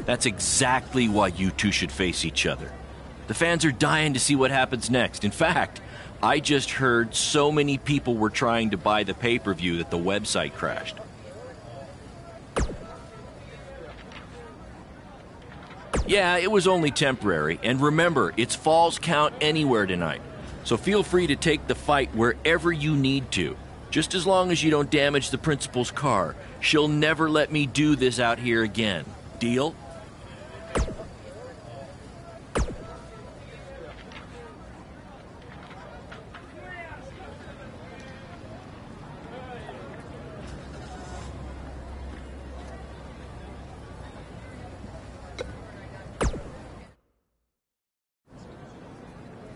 That's exactly why you two should face each other. The fans are dying to see what happens next. In fact, I just heard so many people were trying to buy the pay-per-view that the website crashed. Yeah, it was only temporary, and remember, it's Falls Count Anywhere tonight. So feel free to take the fight wherever you need to. Just as long as you don't damage the principal's car. She'll never let me do this out here again. Deal?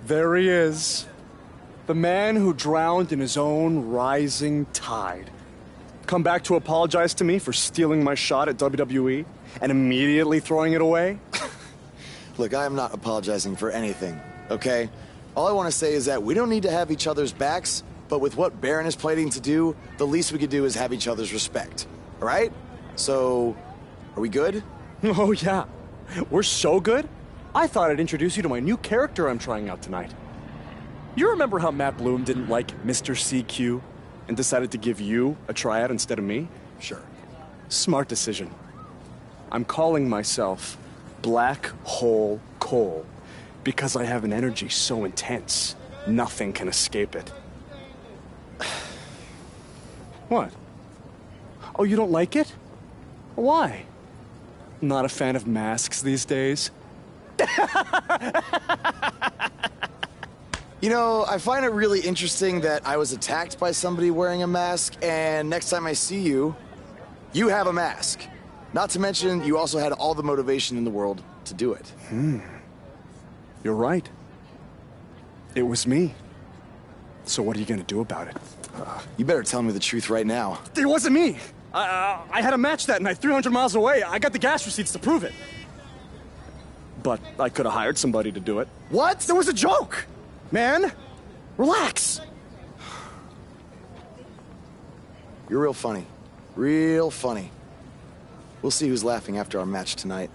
There he is. The man who drowned in his own rising tide. Come back to apologize to me for stealing my shot at WWE and immediately throwing it away? Look, I am not apologizing for anything, okay? All I want to say is that we don't need to have each other's backs, but with what Baron is planning to do, the least we could do is have each other's respect, all right? So, are we good? Oh, yeah. We're so good? I thought I'd introduce you to my new character I'm trying out tonight. You remember how Matt Bloom didn't like Mr. CQ and decided to give you a tryout instead of me? Sure. Smart decision. I'm calling myself Black Hole Cole because I have an energy so intense, nothing can escape it. What? Oh, you don't like it? Why? Not a fan of masks these days? You know, I find it really interesting that I was attacked by somebody wearing a mask, and next time I see you, you have a mask. Not to mention, you also had all the motivation in the world to do it. You're right. It was me. So what are you gonna do about it? You better tell me the truth right now. It wasn't me! I had a match that night 300 miles away. I got the gas receipts to prove it. But I could have hired somebody to do it. What? It was a joke! Man, relax. You're real funny. Real funny. We'll see who's laughing after our match tonight.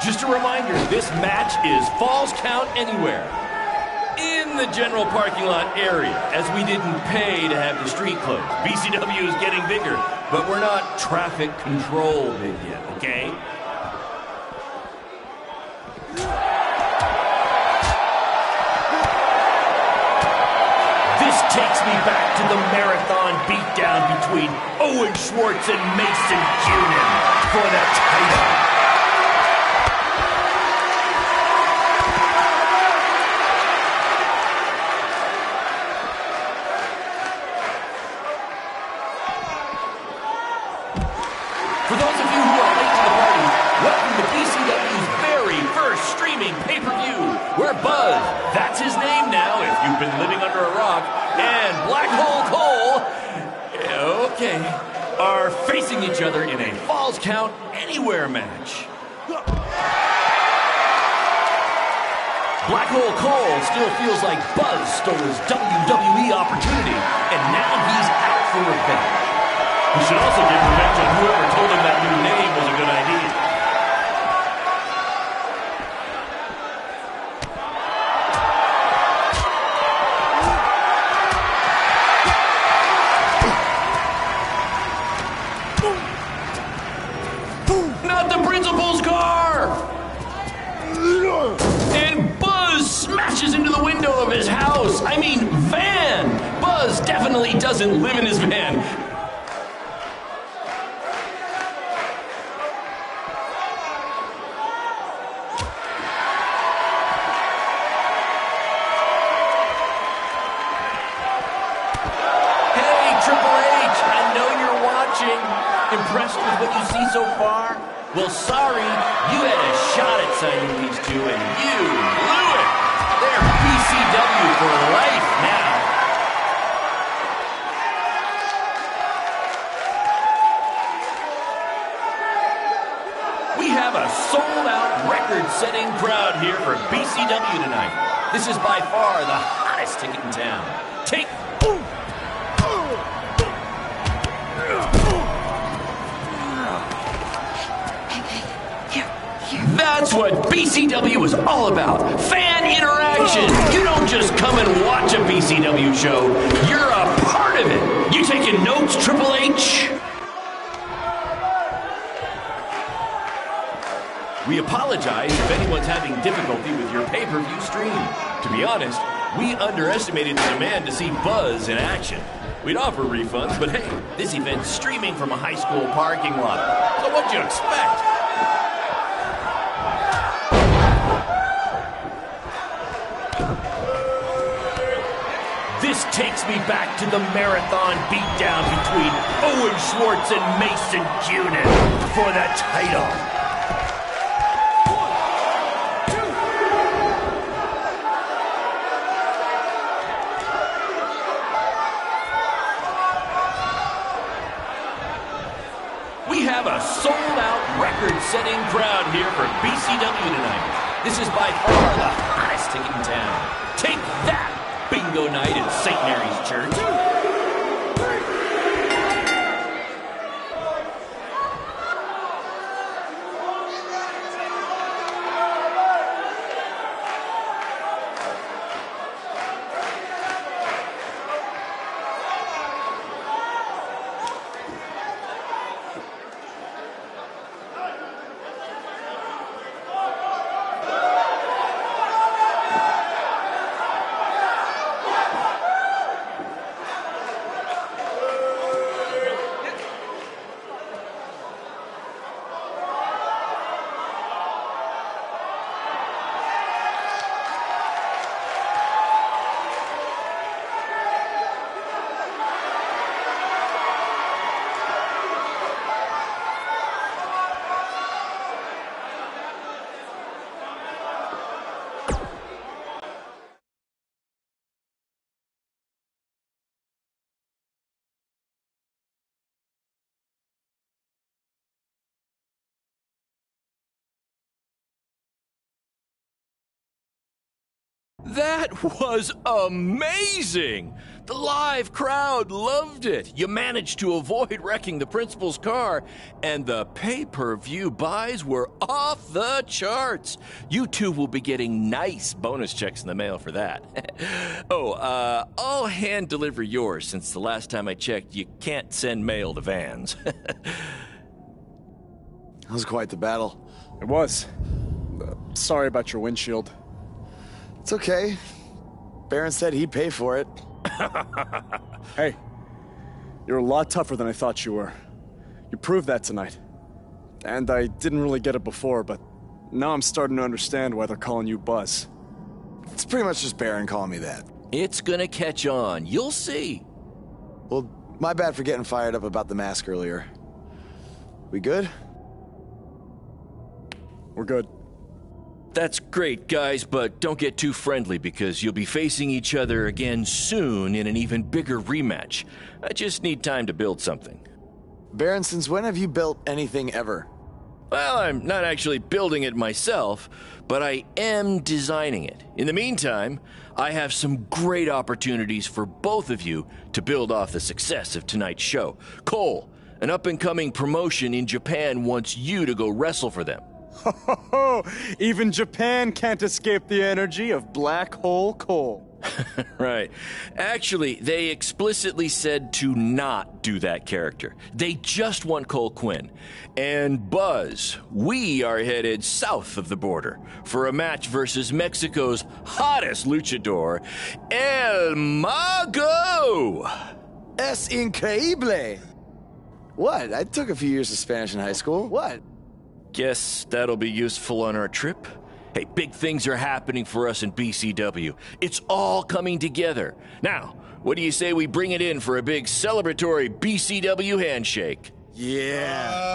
Just a reminder, this match is Falls Count Anywhere. In the general parking lot area, as we didn't pay to have the street closed. BCW is getting bigger, but we're not traffic control big yet, okay? This takes me back to the marathon beatdown between Owen Schwartz and Mason Cunin for the title. For those of you who are late to the party, welcome to BCW's very first streaming pay-per-view, where Buzz, that's his name now if you've been living under a rock, and Black Hole Cole, okay, are facing each other in a Falls Count Anywhere match. Black Hole Cole still feels like Buzz stole his WWE opportunity, and now he's out for revenge. He should also get revenge on whoever told him that new name was a good idea. Not the principal's car! And Buzz smashes into the window of his house. I mean, van! Buzz definitely doesn't live in his van. Impressed with what you see so far? Well, sorry, you had a shot at signing these two, and you blew it. They're BCW for life now. We have a sold-out, record-setting crowd here for BCW tonight. This is by far the hottest ticket in town. Take... That's what BCW is all about. Fan interaction. You don't just come and watch a BCW show. You're a part of it. You taking notes, Triple H? We apologize if anyone's having difficulty with your pay-per-view stream. To be honest, we underestimated the demand to see Buzz in action. We'd offer refunds, but hey, this event's streaming from a high school parking lot. So what'd you expect? This takes me back to the marathon beatdown between Owen Schwartz and Mason Cunin for the title. We have a sold-out, record-setting crowd here for BCW tonight. This is by far the hottest ticket in town. Take that! Bingo night at St. Mary's Church. That was amazing! The live crowd loved it. You managed to avoid wrecking the principal's car, and the pay-per-view buys were off the charts. You two will be getting nice bonus checks in the mail for that. I'll hand deliver yours since the last time I checked, you can't send mail to vans. That was quite the battle. It was. Sorry about your windshield. It's okay. Baron said he'd pay for it. Hey, you're a lot tougher than I thought you were. You proved that tonight. And I didn't really get it before, but now I'm starting to understand why they're calling you Buzz. It's pretty much just Baron calling me that. It's gonna catch on. You'll see. Well, my bad for getting fired up about the mask earlier. We good? We're good. That's great, guys, but don't get too friendly because you'll be facing each other again soon in an even bigger rematch. I just need time to build something. Baron, since when have you built anything ever? Well, I'm not actually building it myself, but I am designing it. In the meantime, I have some great opportunities for both of you to build off the success of tonight's show. Cole, an up-and-coming promotion in Japan wants you to go wrestle for them. Ho ho ho! Even Japan can't escape the energy of Black Hole Cole. Right. Actually, they explicitly said to not do that character. They just want Cole Quinn. And Buzz, we are headed south of the border for a match versus Mexico's hottest luchador, El Mago! Es increíble! What? I took a few years of Spanish in high school. What? Guess that'll be useful on our trip. Hey, big things are happening for us in BCW. It's all coming together. Now, what do you say we bring it in for a big celebratory BCW handshake? Yeah.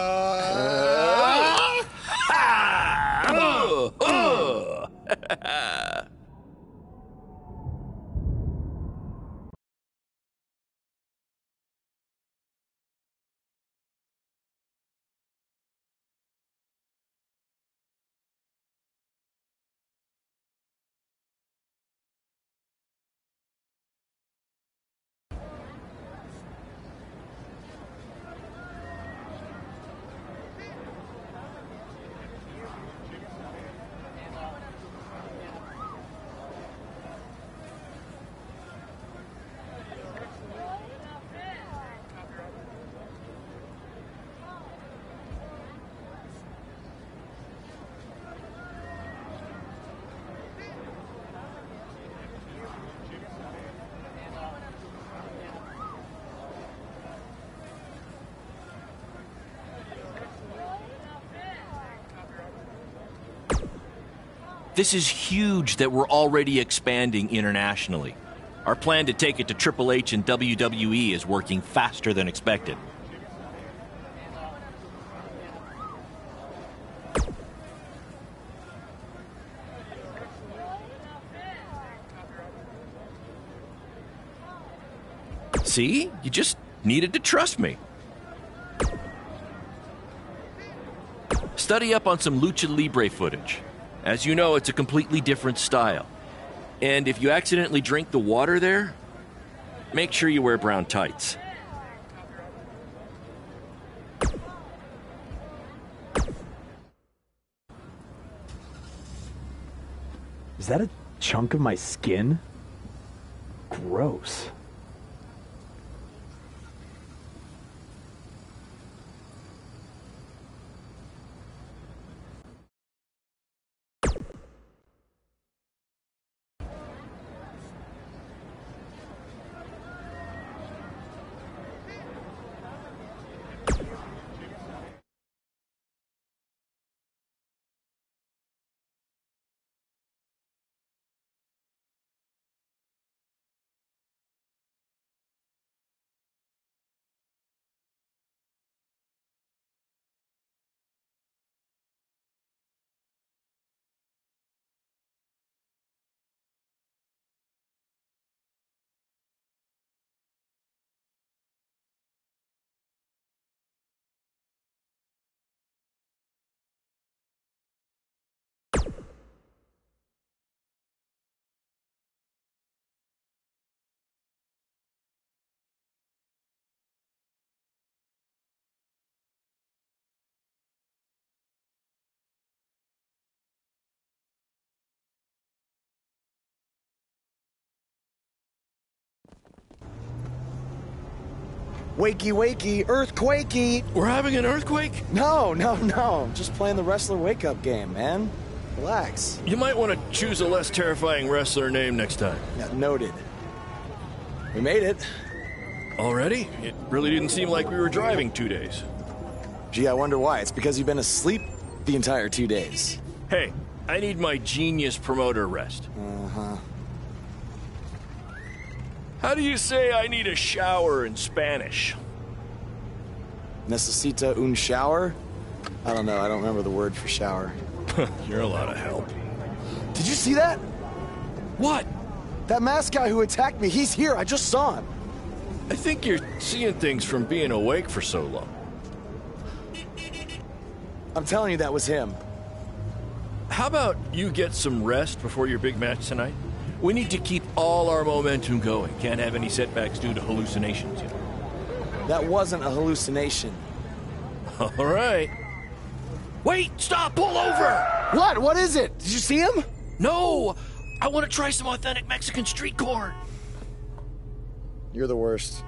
This is huge that we're already expanding internationally. Our plan to take it to Triple H and WWE is working faster than expected. See? You just needed to trust me. Study up on some Lucha Libre footage. As you know, it's a completely different style. And if you accidentally drink the water there, make sure you wear brown tights. Is that a chunk of my skin? Gross. Wakey, wakey, earthquakey. We're having an earthquake? No. Just playing the wrestler wake-up game, man. Relax. You might want to choose a less terrifying wrestler name next time. Yeah, noted. We made it. Already? It really didn't seem like we were driving 2 days. Gee, I wonder why. It's because you've been asleep the entire 2 days. Hey, I need my genius promoter rest. Uh-huh. How do you say I need a shower in Spanish? Necesita un shower? I don't know. I don't remember the word for shower. You're a lot of help. Did you see that? What? That masked guy who attacked me, he's here. I just saw him. I think you're seeing things from being awake for so long. I'm telling you, that was him. How about you get some rest before your big match tonight? We need to keep all our momentum going. Can't have any setbacks due to hallucinations, you know. That wasn't a hallucination. All right. Wait, stop, pull over! What? What is it? Did you see him? No! I want to try some authentic Mexican street corn. You're the worst.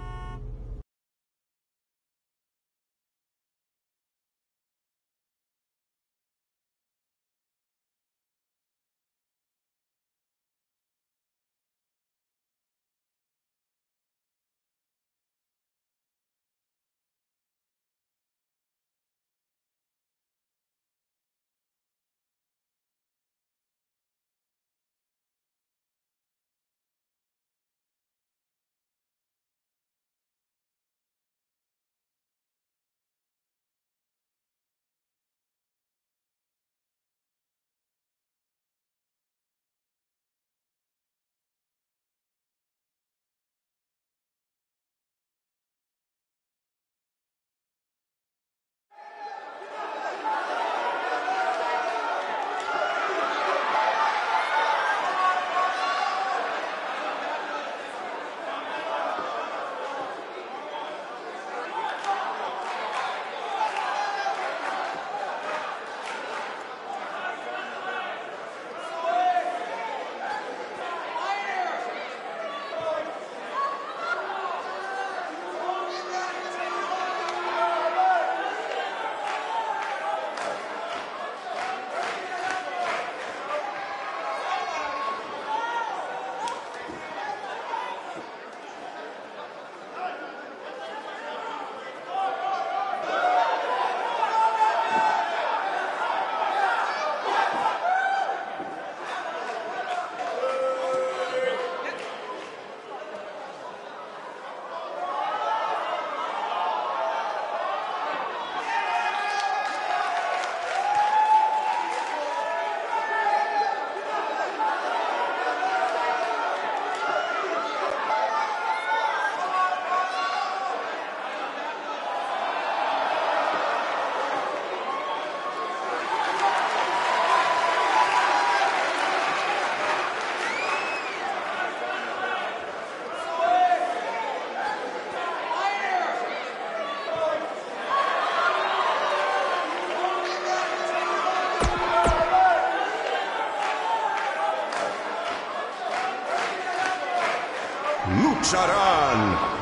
lucharán.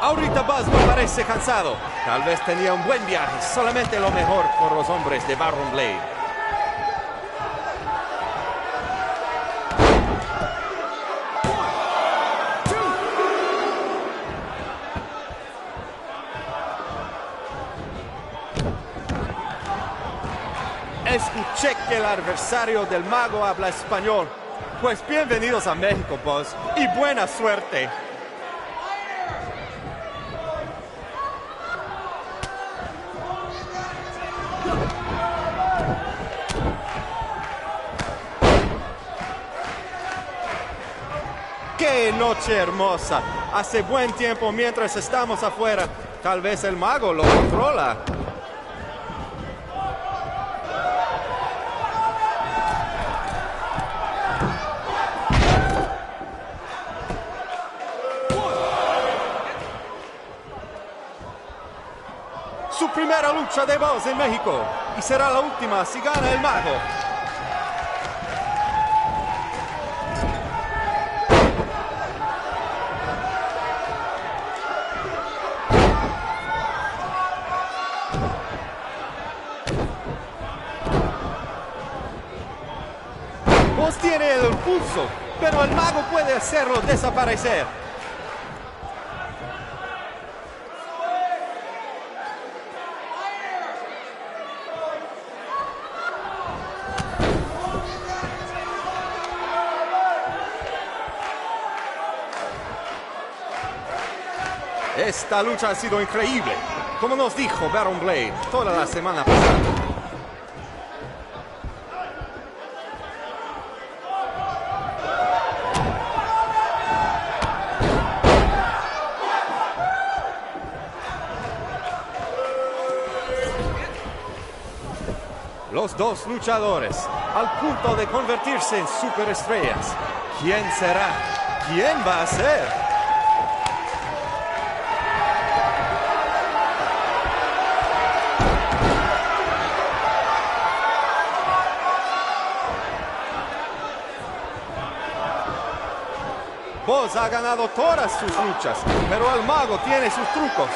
Ahorita Buzz no parece cansado. Tal vez tenía un buen viaje. Solamente lo mejor por los hombres de Baron Blade. Escuché que el adversario del mago habla español. Pues bienvenidos a México, Buzz. Y buena suerte. ¡Qué noche hermosa! Hace buen tiempo mientras estamos afuera. Tal vez el mago lo controla. Su primera lucha de voz en México. Y será la última si gana el mago. Voz tiene el pulso, pero el mago puede hacerlo desaparecer. Esta lucha ha sido increíble, como nos dijo Baron Blade toda la semana pasada. Los dos luchadores, al punto de convertirse en superestrellas. ¿Quién será? ¿Quién va a ser? Boz ha ganado todas sus luchas, pero el mago tiene sus trucos.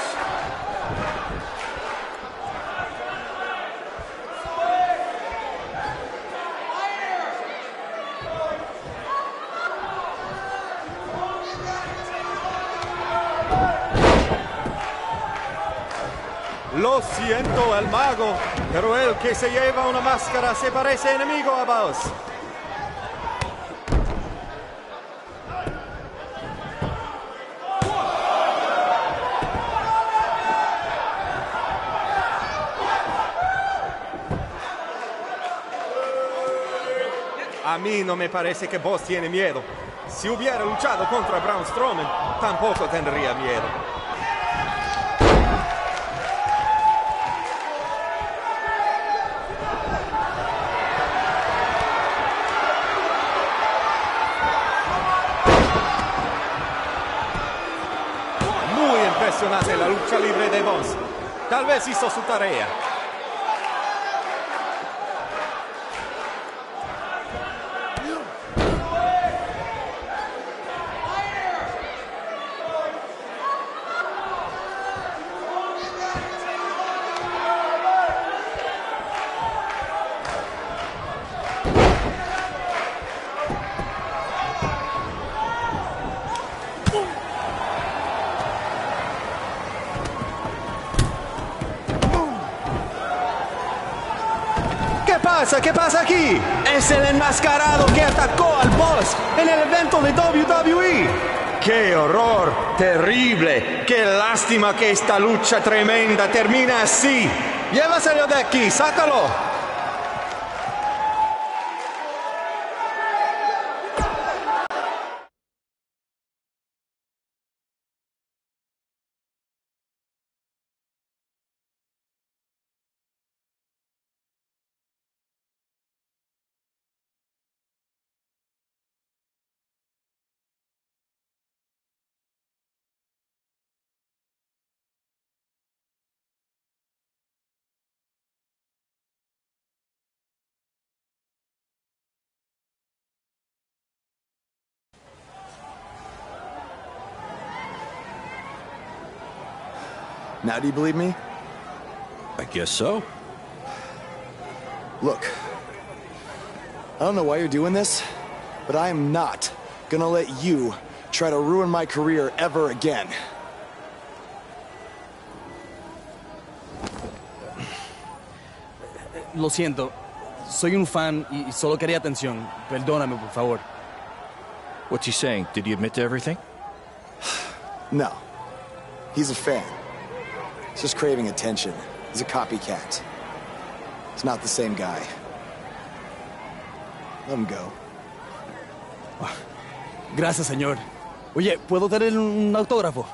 Lo siento, el mago, pero el que se lleva una máscara se parece enemigo a Boz. A mí no me parece que Boz tiene miedo. Si hubiera luchado contra Braun Strowman, tampoco tendría miedo. Muy impresionante la lucha libre de Boz. Tal vez hizo su tarea. ¿Qué pasa aquí? Es el enmascarado que atacó al Boss en el evento de WWE. ¡Qué horror! ¡Terrible! ¡Qué lástima que esta lucha tremenda termina así! ¡Llévaselo de aquí! ¡Sácalo! Now do you believe me? I guess so. Look, I don't know why you're doing this, but I am not gonna let you try to ruin my career ever again. Lo siento, soy un fan y solo quería atención. Perdóname, por favor. What's he saying? Did he admit to everything? No, he's a fan. He's just craving attention. He's a copycat. He's not the same guy. Let him go. Gracias, señor. Oye, ¿puedo tener un autógrafo?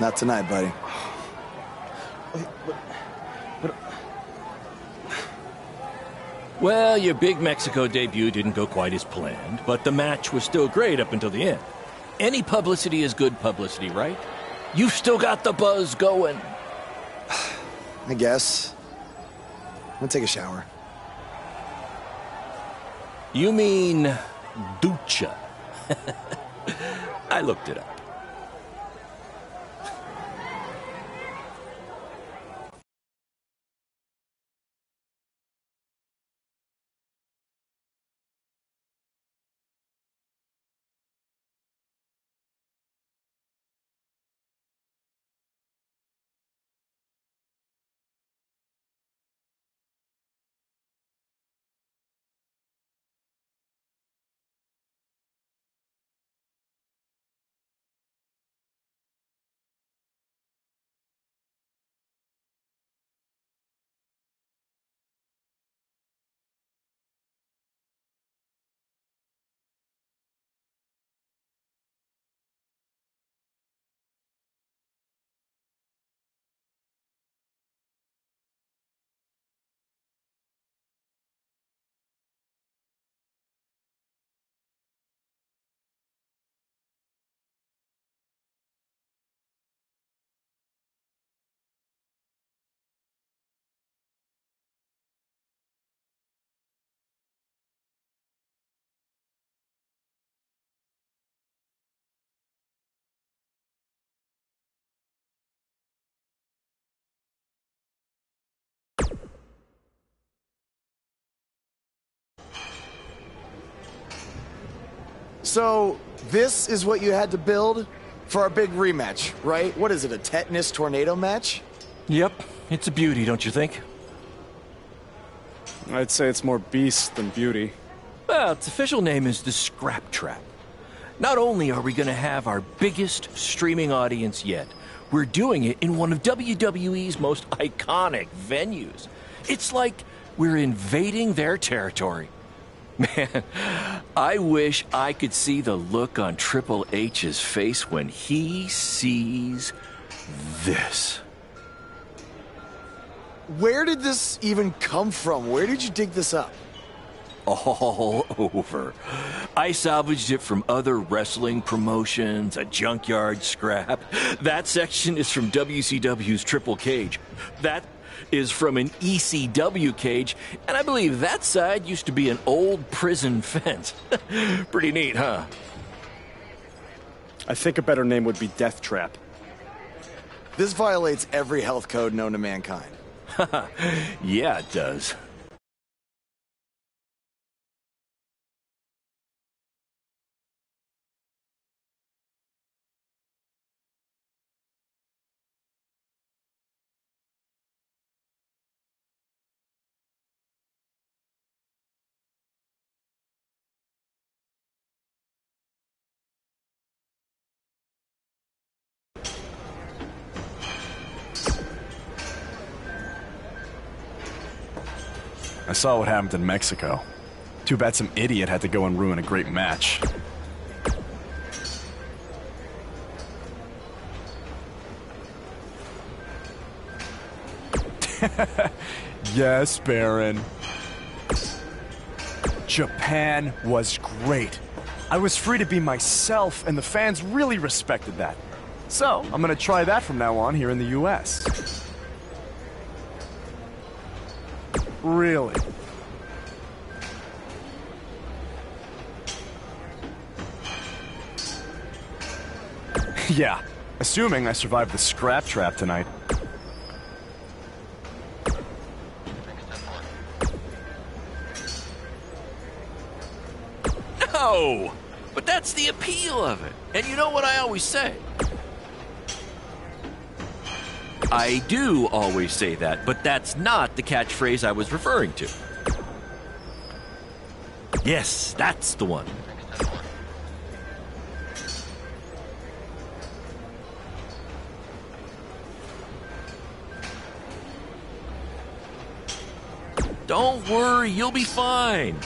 Not tonight, buddy. Oye, pero... Well, your big Mexico debut didn't go quite as planned, but the match was still great up until the end. Any publicity is good publicity, right? You've still got the buzz going. I guess. I'm gonna take a shower. You mean ducha. I looked it up. So, this is what you had to build for our big rematch, right? What is it, a tetanus tornado match? Yep, it's a beauty, don't you think? I'd say it's more beast than beauty. Well, its official name is the Scrap Trap. Not only are we going to have our biggest streaming audience yet, we're doing it in one of WWE's most iconic venues. It's like we're invading their territory. Man, I wish I could see the look on Triple H's face when he sees this. Where did this even come from? Where did you dig this up? All over. I salvaged it from other wrestling promotions, a junkyard scrap. That section is from WCW's Triple Cage. That is from an ECW cage, and I believe that side used to be an old prison fence. Pretty neat, huh? I think a better name would be Death Trap. This violates every health code known to mankind. Yeah, it does. I saw what happened in Mexico. Too bad some idiot had to go and ruin a great match. Yes, Baron. Japan was great. I was free to be myself, and the fans really respected that. So, I'm gonna try that from now on here in the US. Really? Yeah, assuming I survived the scrap trap tonight. No! But that's the appeal of it. And you know what I always say? I do always say that, but that's not the catchphrase I was referring to. Yes, that's the one. Don't worry, you'll be fine.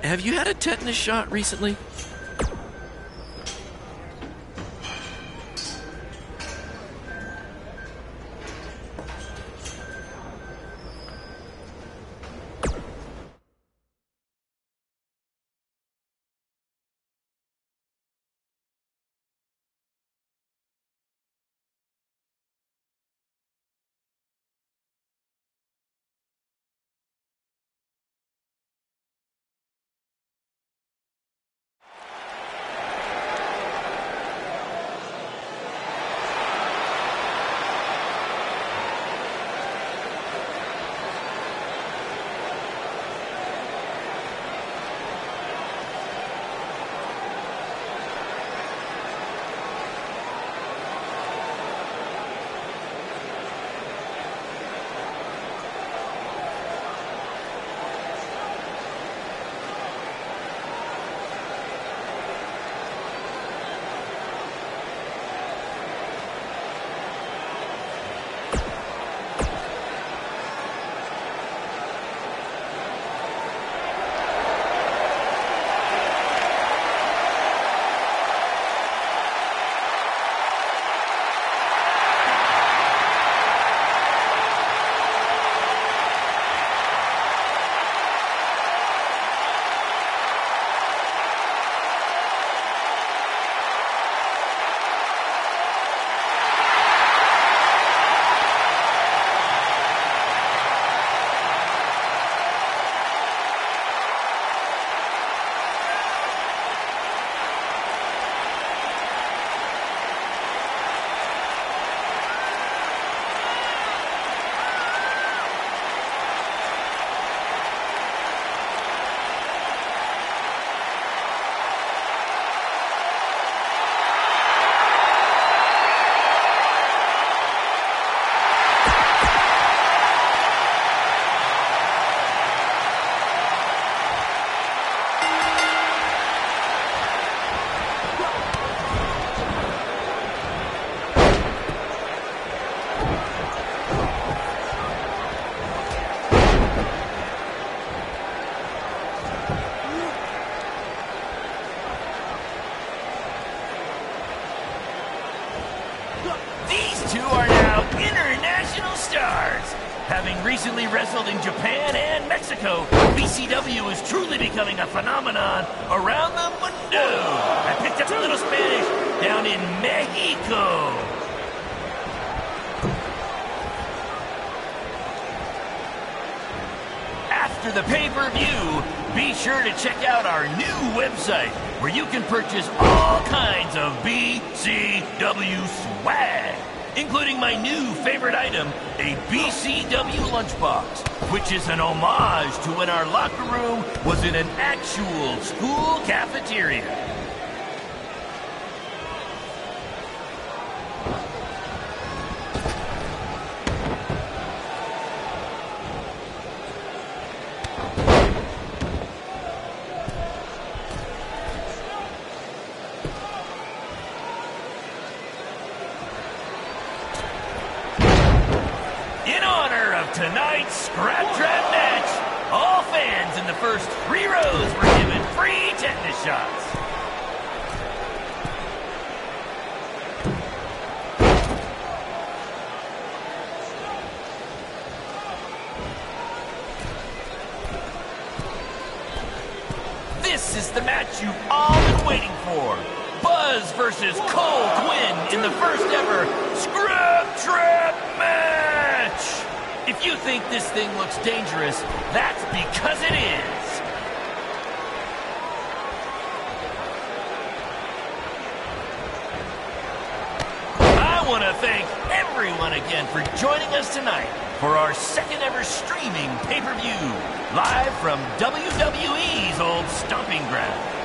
Have you had a tetanus shot recently? wrestled in Japan and Mexico, BCW is truly becoming a phenomenon around the mundo. I picked up a little Spanish down in Mexico. After the pay-per-view, be sure to check out our new website where you can purchase all kinds of BCW swag, including my new favorite item, a BCW lunchbox, which is an homage to when our locker room was in an actual school cafeteria. Tonight's Scrap Trap match, all fans in the first 3 rows were given free tetanus shots. This is the match you've all been waiting for. Buzz versus Cole Quinn in the first ever Scrap Trap match. If you think this thing looks dangerous, that's because it is. I want to thank everyone again for joining us tonight for our second ever streaming pay-per-view, live from WWE's old stomping grounds.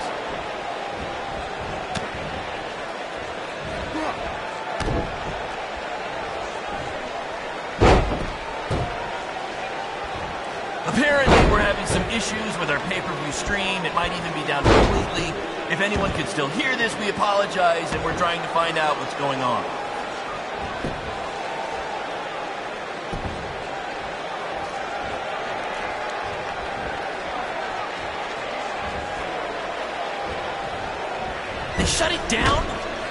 Apparently, we're having some issues with our pay-per-view stream. It might even be down completely. If anyone could still hear this, we apologize, and we're trying to find out what's going on. They shut it down?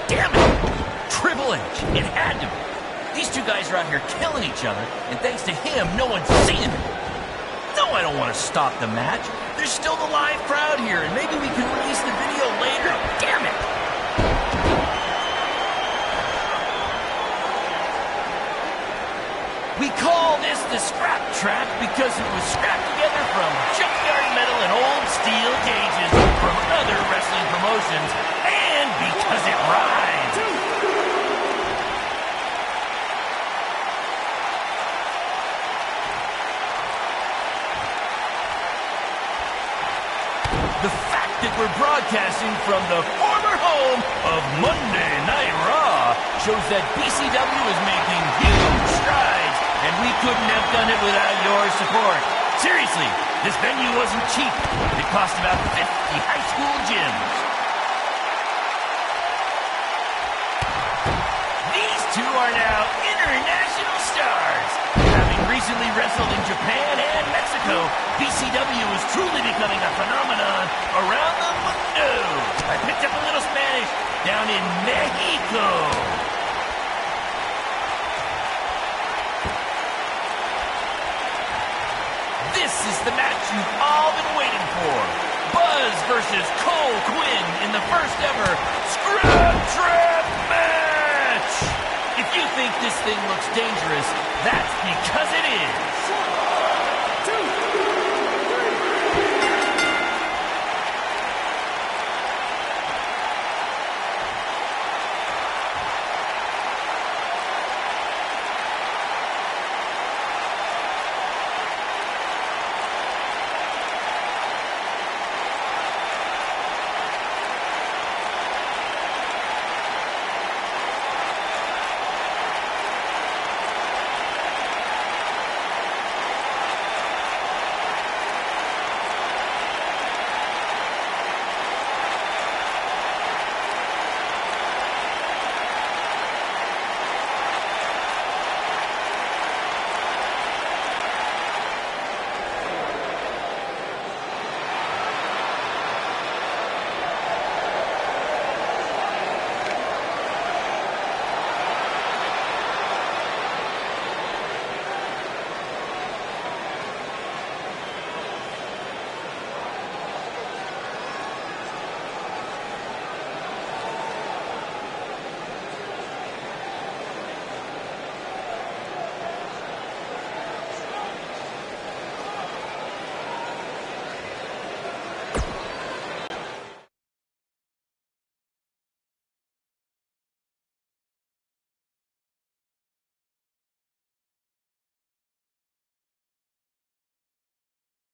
Damn it! Triple H. It had to be. These two guys are out here killing each other, and thanks to him, no one's seeing it. No, I don't want to stop the match. There's still the live crowd here, and maybe we can release the video later. Damn it! We call this the Scrap Trap because it was scrapped together from junkyard metal and old steel cages from other wrestling promotions, and because it rhymes. The fact that we're broadcasting from the former home of Monday Night Raw shows that BCW is making huge strides, and we couldn't have done it without your support. Seriously, this venue wasn't cheap. It cost about 50 high school gyms. These two are now international stars. Having recently wrestled in Japan and Mexico, BCW is truly becoming a phenomenon around the mundo. I picked up a little Spanish down in Mexico. This is the match you've all been waiting for. Buzz versus Cole Quinn in the first ever Scrap Trap match. If you think this thing looks dangerous, that's because it is.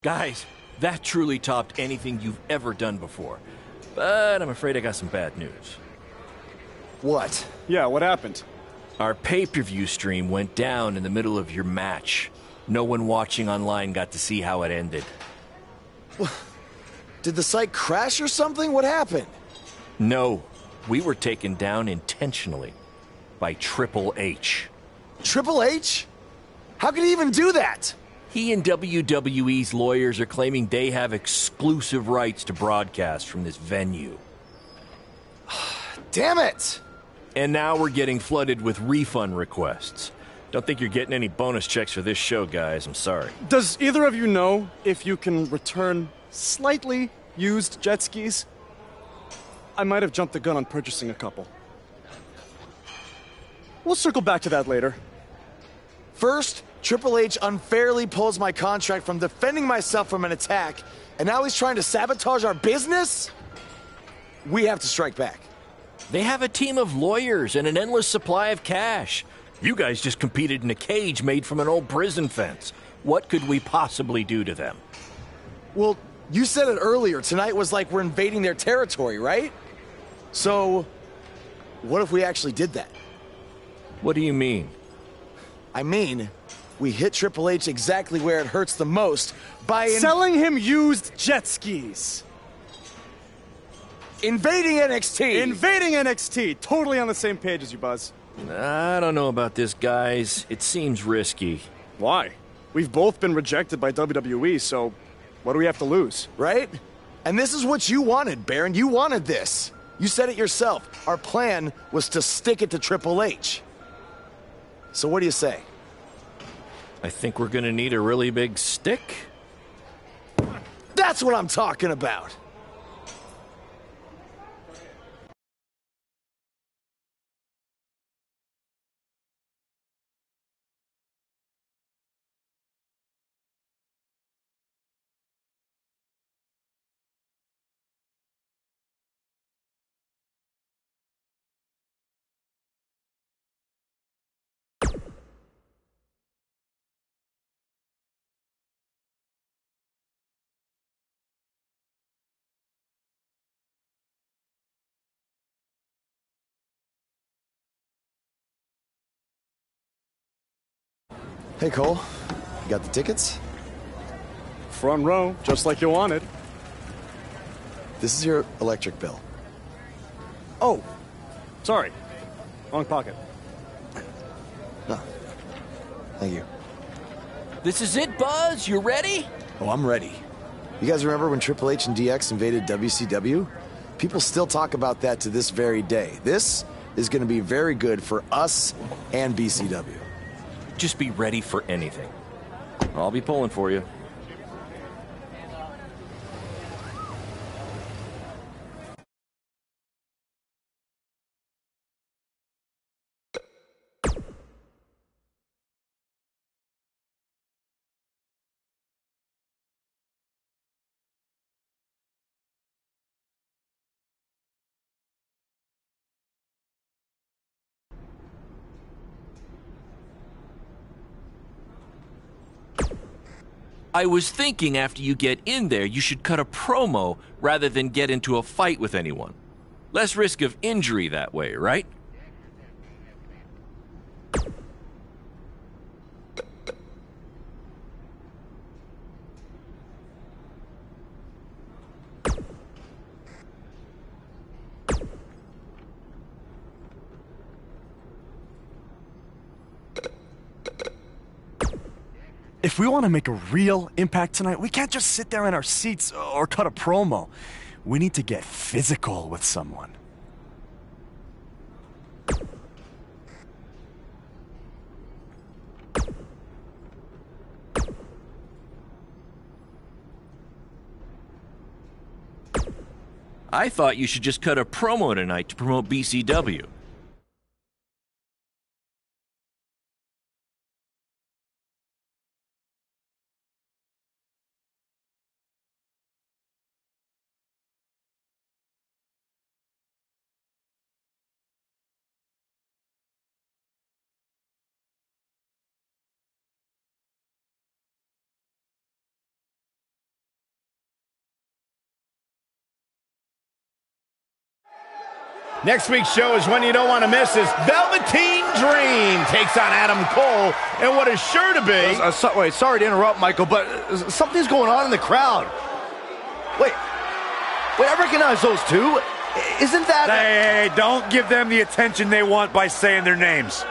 Guys, that truly topped anything you've ever done before. But I'm afraid I got some bad news. What? Yeah, what happened? Our pay-per-view stream went down in the middle of your match. No one watching online got to see how it ended. Did the site crash or something? What happened? No, we were taken down intentionally by Triple H. Triple H? How could he even do that? He and WWE's lawyers are claiming they have exclusive rights to broadcast from this venue. Damn it! And now we're getting flooded with refund requests. Don't think you're getting any bonus checks for this show, guys. I'm sorry. Does either of you know if you can return slightly used jet skis? I might have jumped the gun on purchasing a couple. We'll circle back to that later. First, Triple H unfairly pulls my contract from defending myself from an attack, and now he's trying to sabotage our business? We have to strike back. They have a team of lawyers and an endless supply of cash. You guys just competed in a cage made from an old prison fence. What could we possibly do to them? Well, you said it earlier. Tonight was like we're invading their territory, right? So, what if we actually did that? What do you mean? I mean, we hit Triple H exactly where it hurts the most by Selling him used jet skis. invading NXT. Invading NXT. Totally on the same page as you, Buzz. I don't know about this, guys. It seems risky. Why? We've both been rejected by WWE, so what do we have to lose? Right? And this is what you wanted, Baron. You wanted this. You said it yourself. Our plan was to stick it to Triple H. So what do you say? I think we're gonna need a really big stick. That's what I'm talking about. Hey, Cole. You got the tickets? Front row, just like you wanted. This is your electric bill. Oh, sorry. Wrong pocket. No. Thank you. This is it, Buzz. You ready? Oh, I'm ready. You guys remember when Triple H and DX invaded WCW? People still talk about that to this very day. This is going to be very good for us and BCW. Just be ready for anything. I'll be pulling for you. I was thinking after you get in there, you should cut a promo rather than get into a fight with anyone. Less risk of injury that way, right? If we want to make a real impact tonight, we can't just sit there in our seats or cut a promo. We need to get physical with someone. I thought you should just cut a promo tonight to promote BCW. Next week's show is one you don't want to miss. Is Velveteen Dream takes on Adam Cole, and what is sure to be... Wait, sorry to interrupt, Michael, but something's going on in the crowd. Wait, I recognize those two. Isn't that... Hey, don't give them the attention they want by saying their names.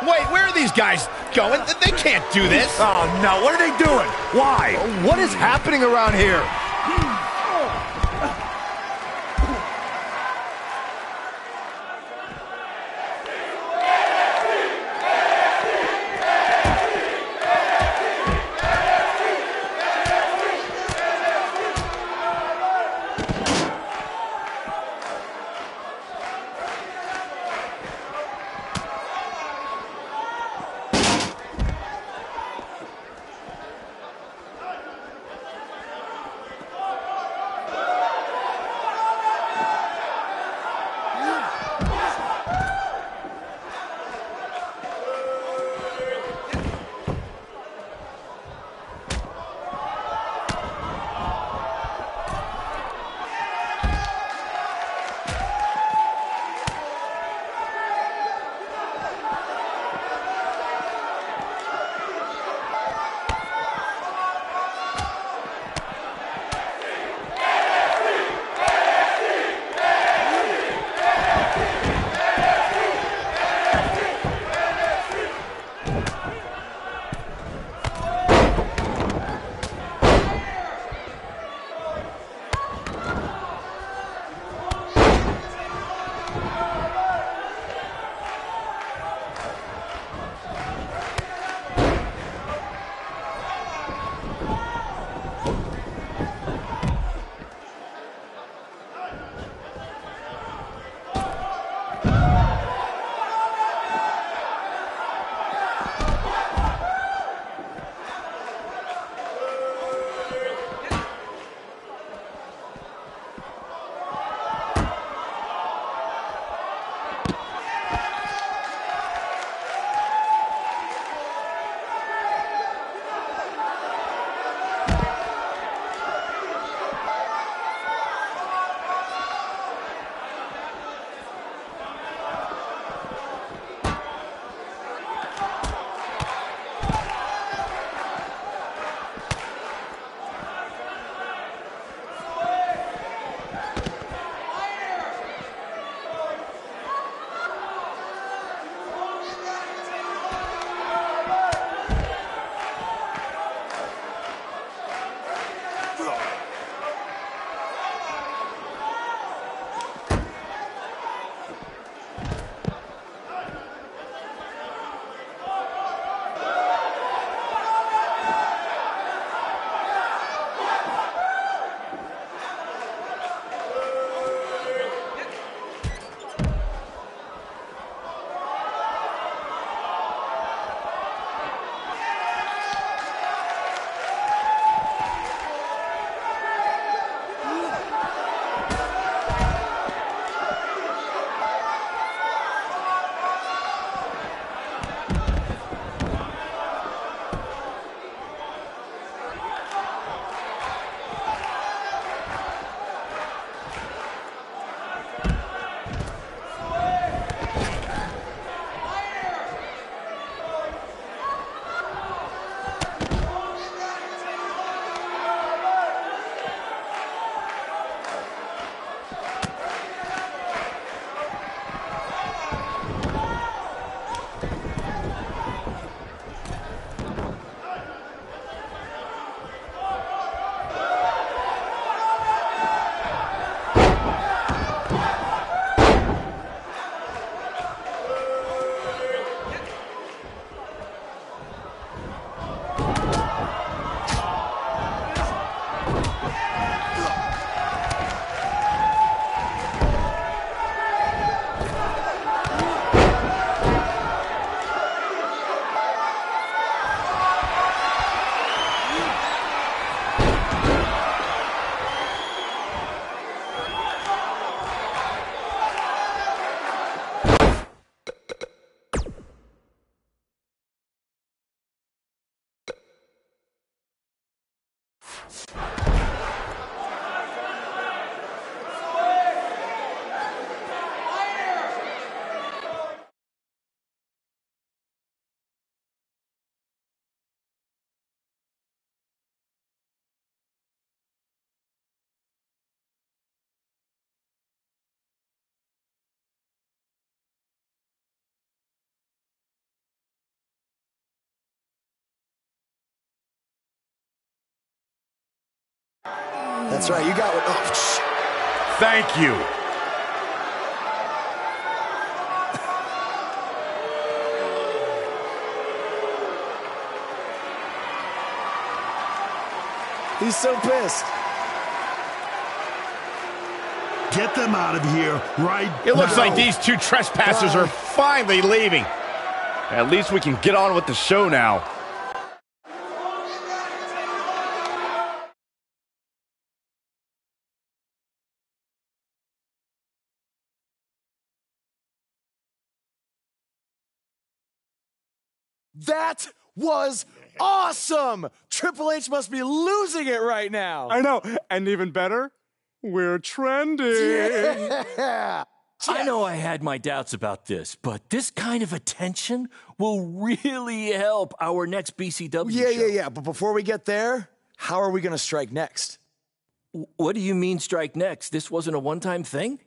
Wait, where are these guys going? They can't do this. Oh, no. What are they doing? Why? What is happening around here? That's right, you got what. Oh, shit. Thank you. He's so pissed. Get them out of here right It looks now. like these two trespassers are finally leaving. At least we can get on with the show now. That was awesome! Triple H must be losing it right now. I know. And even better, we're trending. Yeah. I know I had my doubts about this, but this kind of attention will really help our next BCW show. Yeah. But before we get there, how are we going to strike next? What do you mean strike next? This wasn't a one-time thing?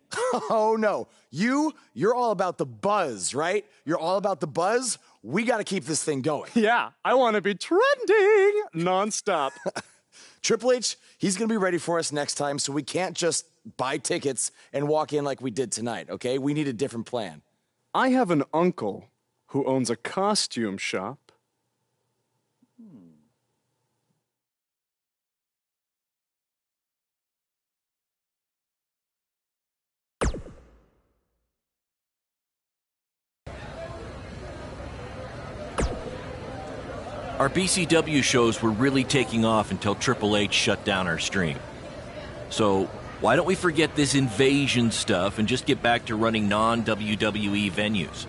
Oh, no. You're all about the buzz, right? You're all about the buzz. We got to keep this thing going. Yeah, I want to be trending nonstop. Triple H, he's going to be ready for us next time, so we can't just buy tickets and walk in like we did tonight, okay? We need a different plan. I have an uncle who owns a costume shop. Our BCW shows were really taking off until Triple H shut down our stream. So why don't we forget this invasion stuff and just get back to running non-WWE venues?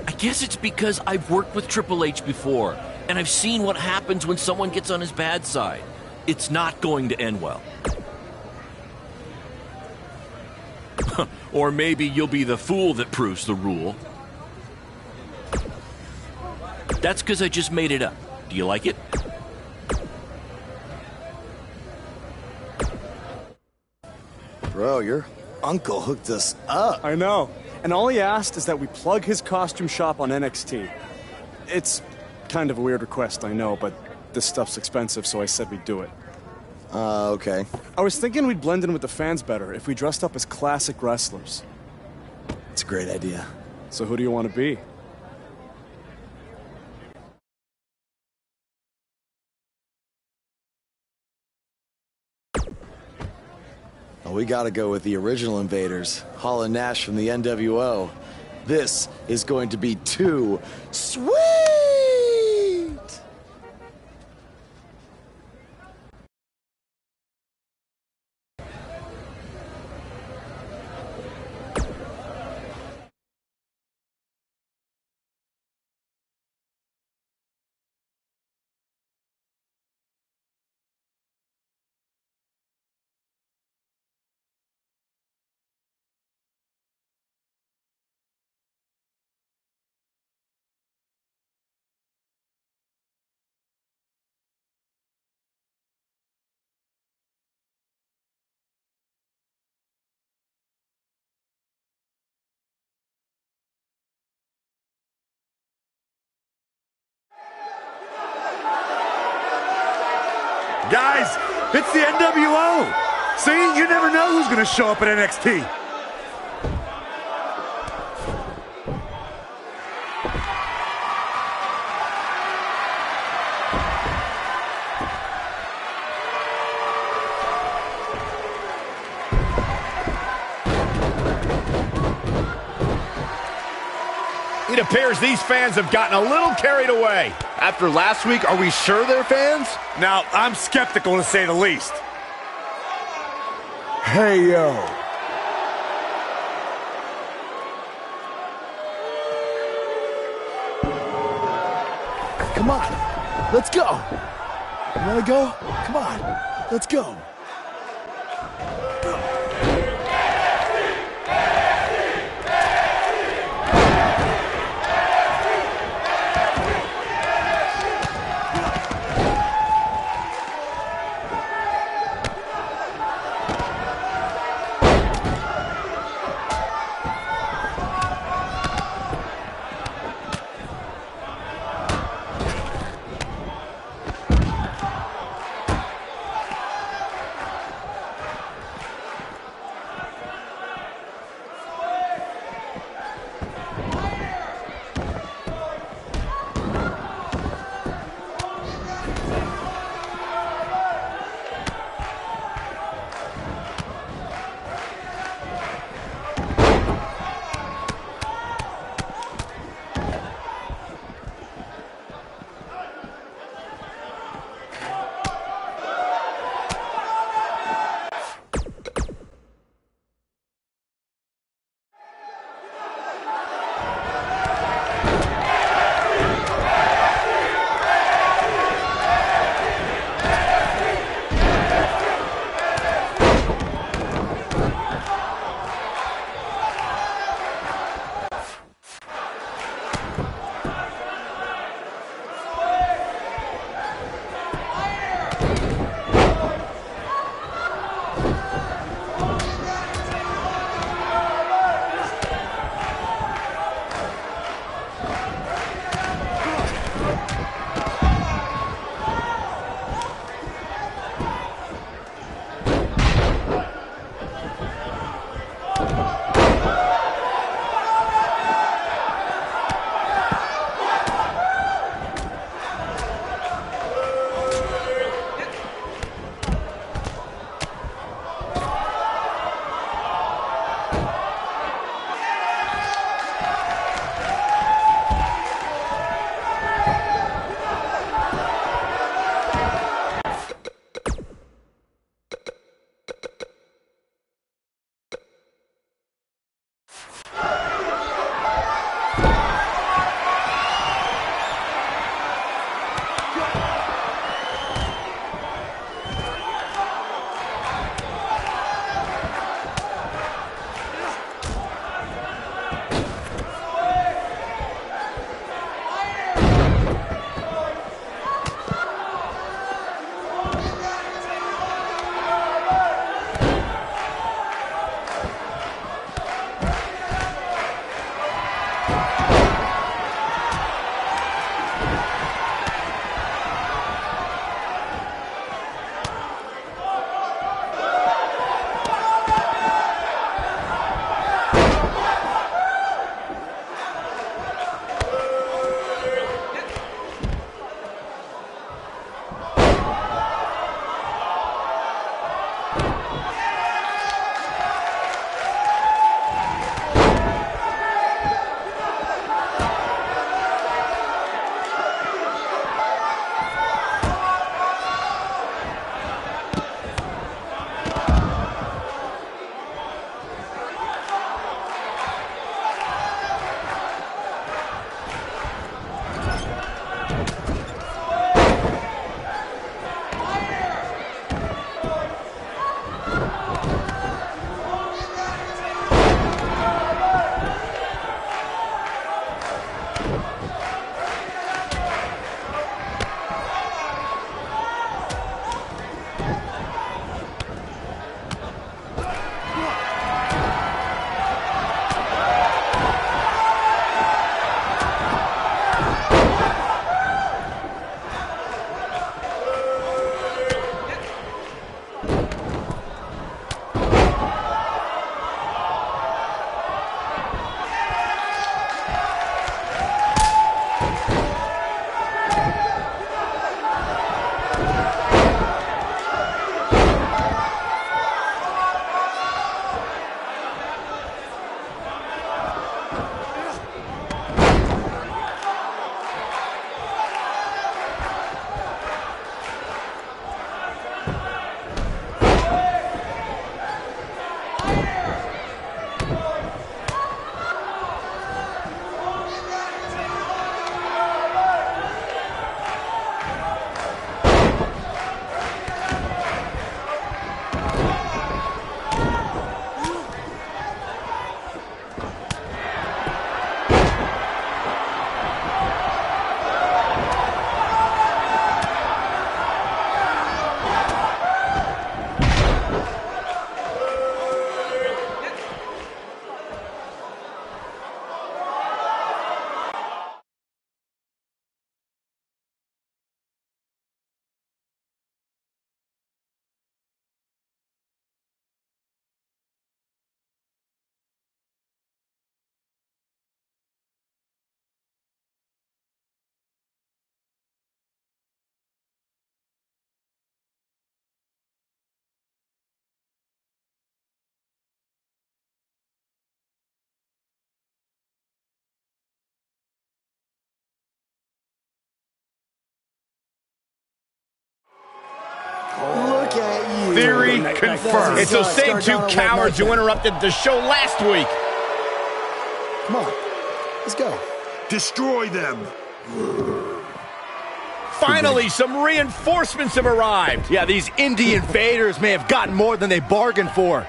I guess it's because I've worked with Triple H before, and I've seen what happens when someone gets on his bad side. It's not going to end well. Or maybe you'll be the fool that proves the rule. That's because I just made it up. Do you like it? Bro, your uncle hooked us up. I know. And all he asked is that we plug his costume shop on NXT. It's kind of a weird request, I know, but this stuff's expensive, so I said we'd do it. Okay. I was thinking we'd blend in with the fans better if we dressed up as classic wrestlers. It's a great idea. So who do you want to be? Well, we got to go with the original invaders, Hall and Nash from the NWO. This is going to be too sweet! Guys, it's the NWO. See, you never know who's going to show up at NXT. It appears these fans have gotten a little carried away. After last week, are we sure they're fans? Now, I'm skeptical to say the least. Hey, yo. Come on. Let's go. You wanna go? Come on. Let's go. Theory confirmed. It's those same two cowards who interrupted the show last week. Come on, let's go. Destroy them. Finally, some reinforcements have arrived. Yeah, these indie invaders may have gotten more than they bargained for.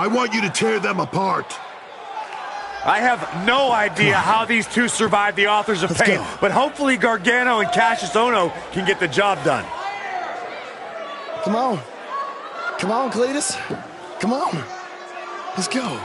I want you to tear them apart. I have no idea how these two survived the Authors of Pain, but hopefully Gargano and Cassius Ohno can get the job done. Come on. Come on, Cletus. Come on. Let's go.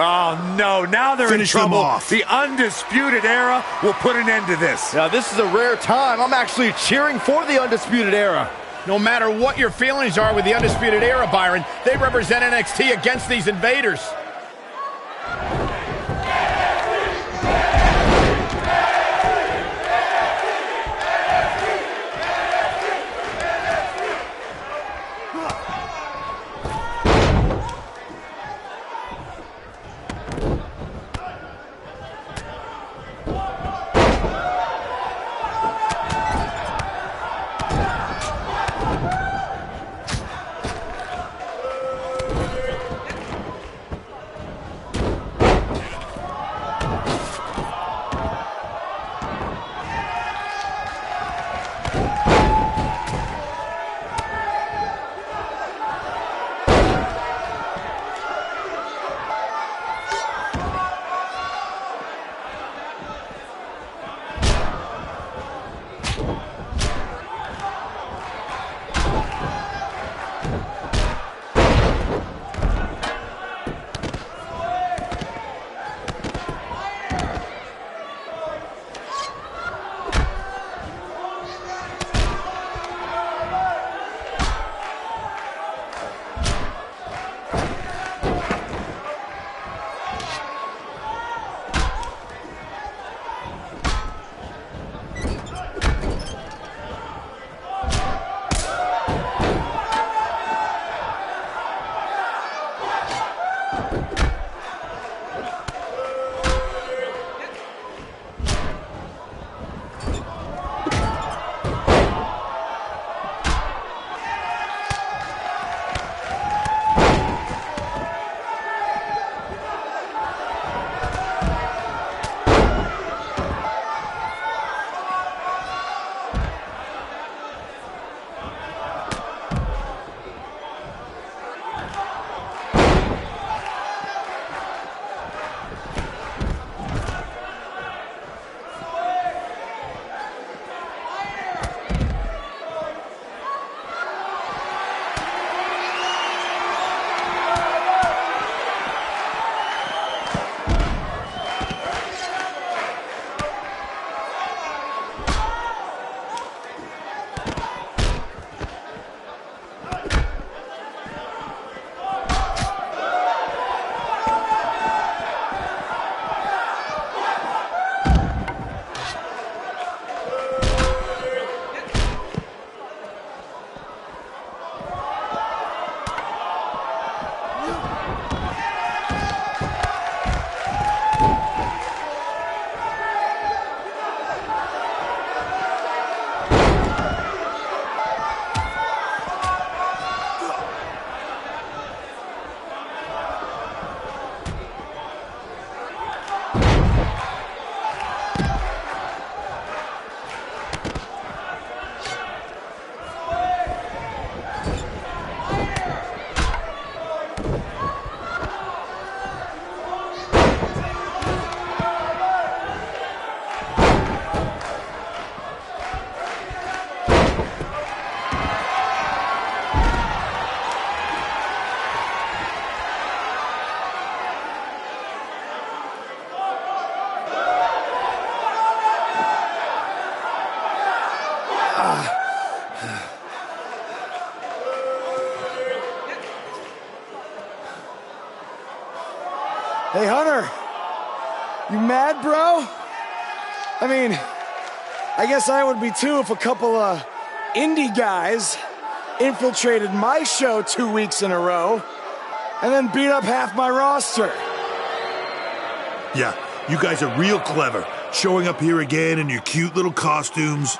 Oh, no, now they're Finish in them trouble. off. The Undisputed Era will put an end to this. Now, this is a rare time. I'm actually cheering for the Undisputed Era. No matter what your feelings are with the Undisputed Era, Byron, they represent NXT against these invaders. bad, bro. I mean, I guess I would be too if a couple of indie guys infiltrated my show 2 weeks in a row and then beat up half my roster. Yeah, you guys are real clever, showing up here again in your cute little costumes.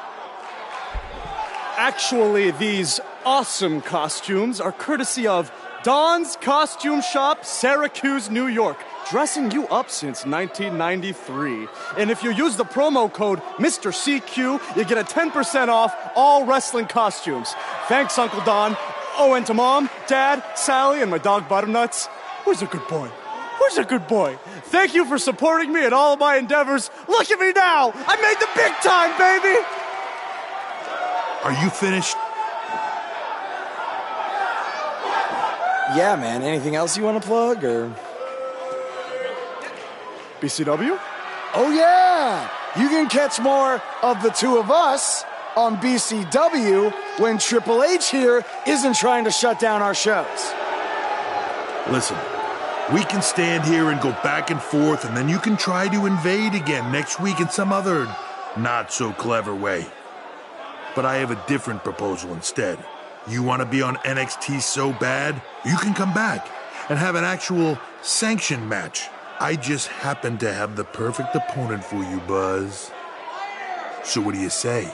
Actually, these awesome costumes are courtesy of Don's Costume Shop, Syracuse, New York. Dressing you up since 1993. And if you use the promo code Mr. CQ, you get a 10% off all wrestling costumes. Thanks, Uncle Don. Oh, and to Mom, Dad, Sally, and my dog Butternuts. Who's a good boy? Who's a good boy? Thank you for supporting me in all of my endeavors. Look at me now! I made the big time, baby! Are you finished? Yeah, man. Anything else you want to plug, or...? BCW? Oh, yeah! You can catch more of the two of us on BCW when Triple H here isn't trying to shut down our shows. Listen, we can stand here and go back and forth, and then you can try to invade again next week in some other not-so-clever way. But I have a different proposal instead. You want to be on NXT so bad, you can come back and have an actual sanctioned match. I just happen to have the perfect opponent for you, Buzz. So what do you say?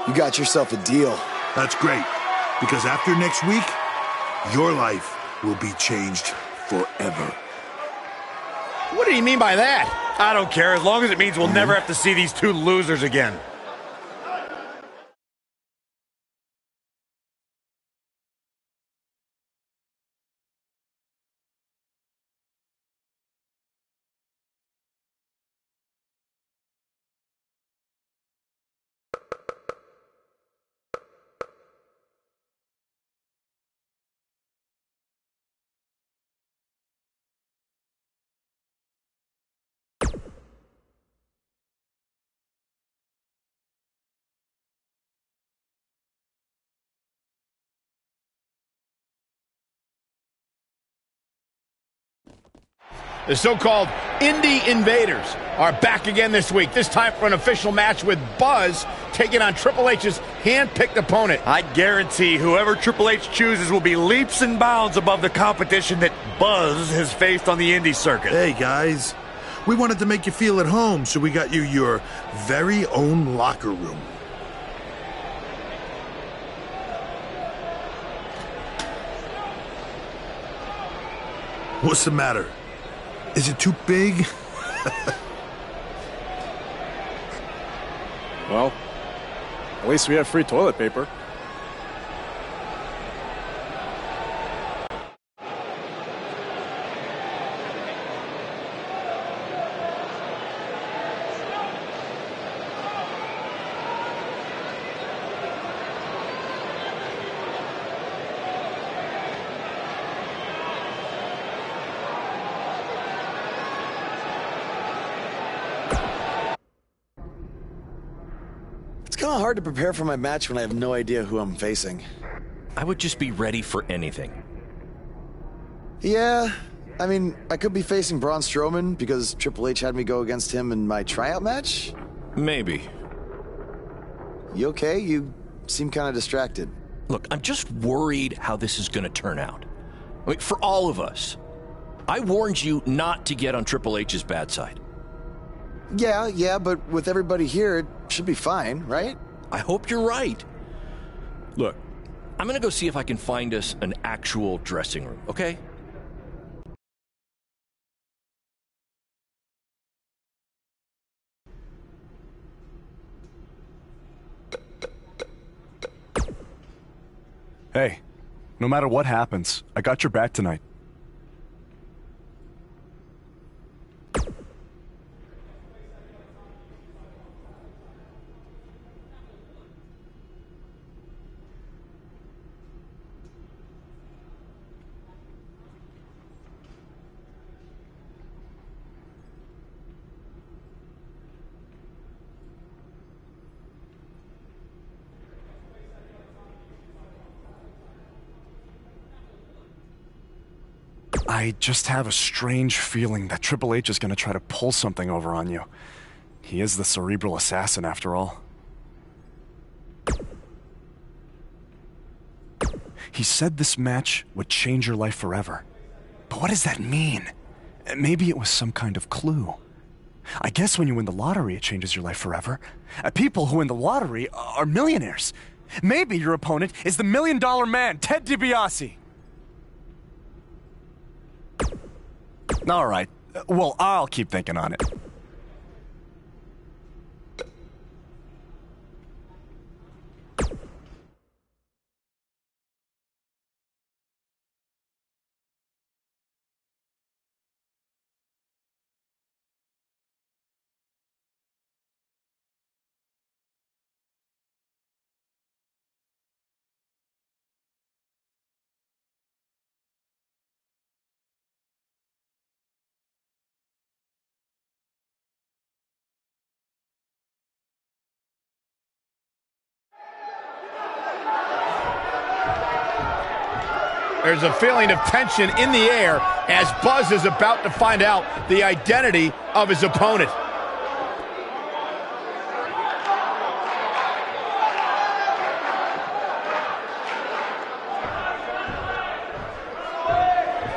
You got yourself a deal. That's great, because after next week, your life will be changed forever. What do you mean by that? I don't care, as long as it means we'll never have to see these two losers again. The so-called Indie Invaders are back again this week, this time for an official match with Buzz taking on Triple H's hand-picked opponent. I guarantee whoever Triple H chooses will be leaps and bounds above the competition that Buzz has faced on the indie circuit. Hey, guys. We wanted to make you feel at home, so we got you your very own locker room. What's the matter? Is it too big? Well, at least we have free toilet paper. It's kind of hard to prepare for my match when I have no idea who I'm facing. I would just be ready for anything. Yeah, I mean, I could be facing Braun Strowman because Triple H had me go against him in my tryout match. Maybe. You okay? You seem kind of distracted. Look, I'm just worried how this is going to turn out. I mean, for all of us. I warned you not to get on Triple H's bad side. Yeah, but with everybody here, it should be fine, right? I hope you're right. Look, I'm going to go see if I can find us an actual dressing room, okay? Hey, no matter what happens, I got your back tonight. I just have a strange feeling that Triple H is going to try to pull something over on you. He is the cerebral assassin, after all. He said this match would change your life forever. But what does that mean? Maybe it was some kind of clue. I guess when you win the lottery, it changes your life forever. People who win the lottery are millionaires. Maybe your opponent is the $1 Million Man, Ted DiBiase. All right. Well, I'll keep thinking on it. There's a feeling of tension in the air as Buzz is about to find out the identity of his opponent.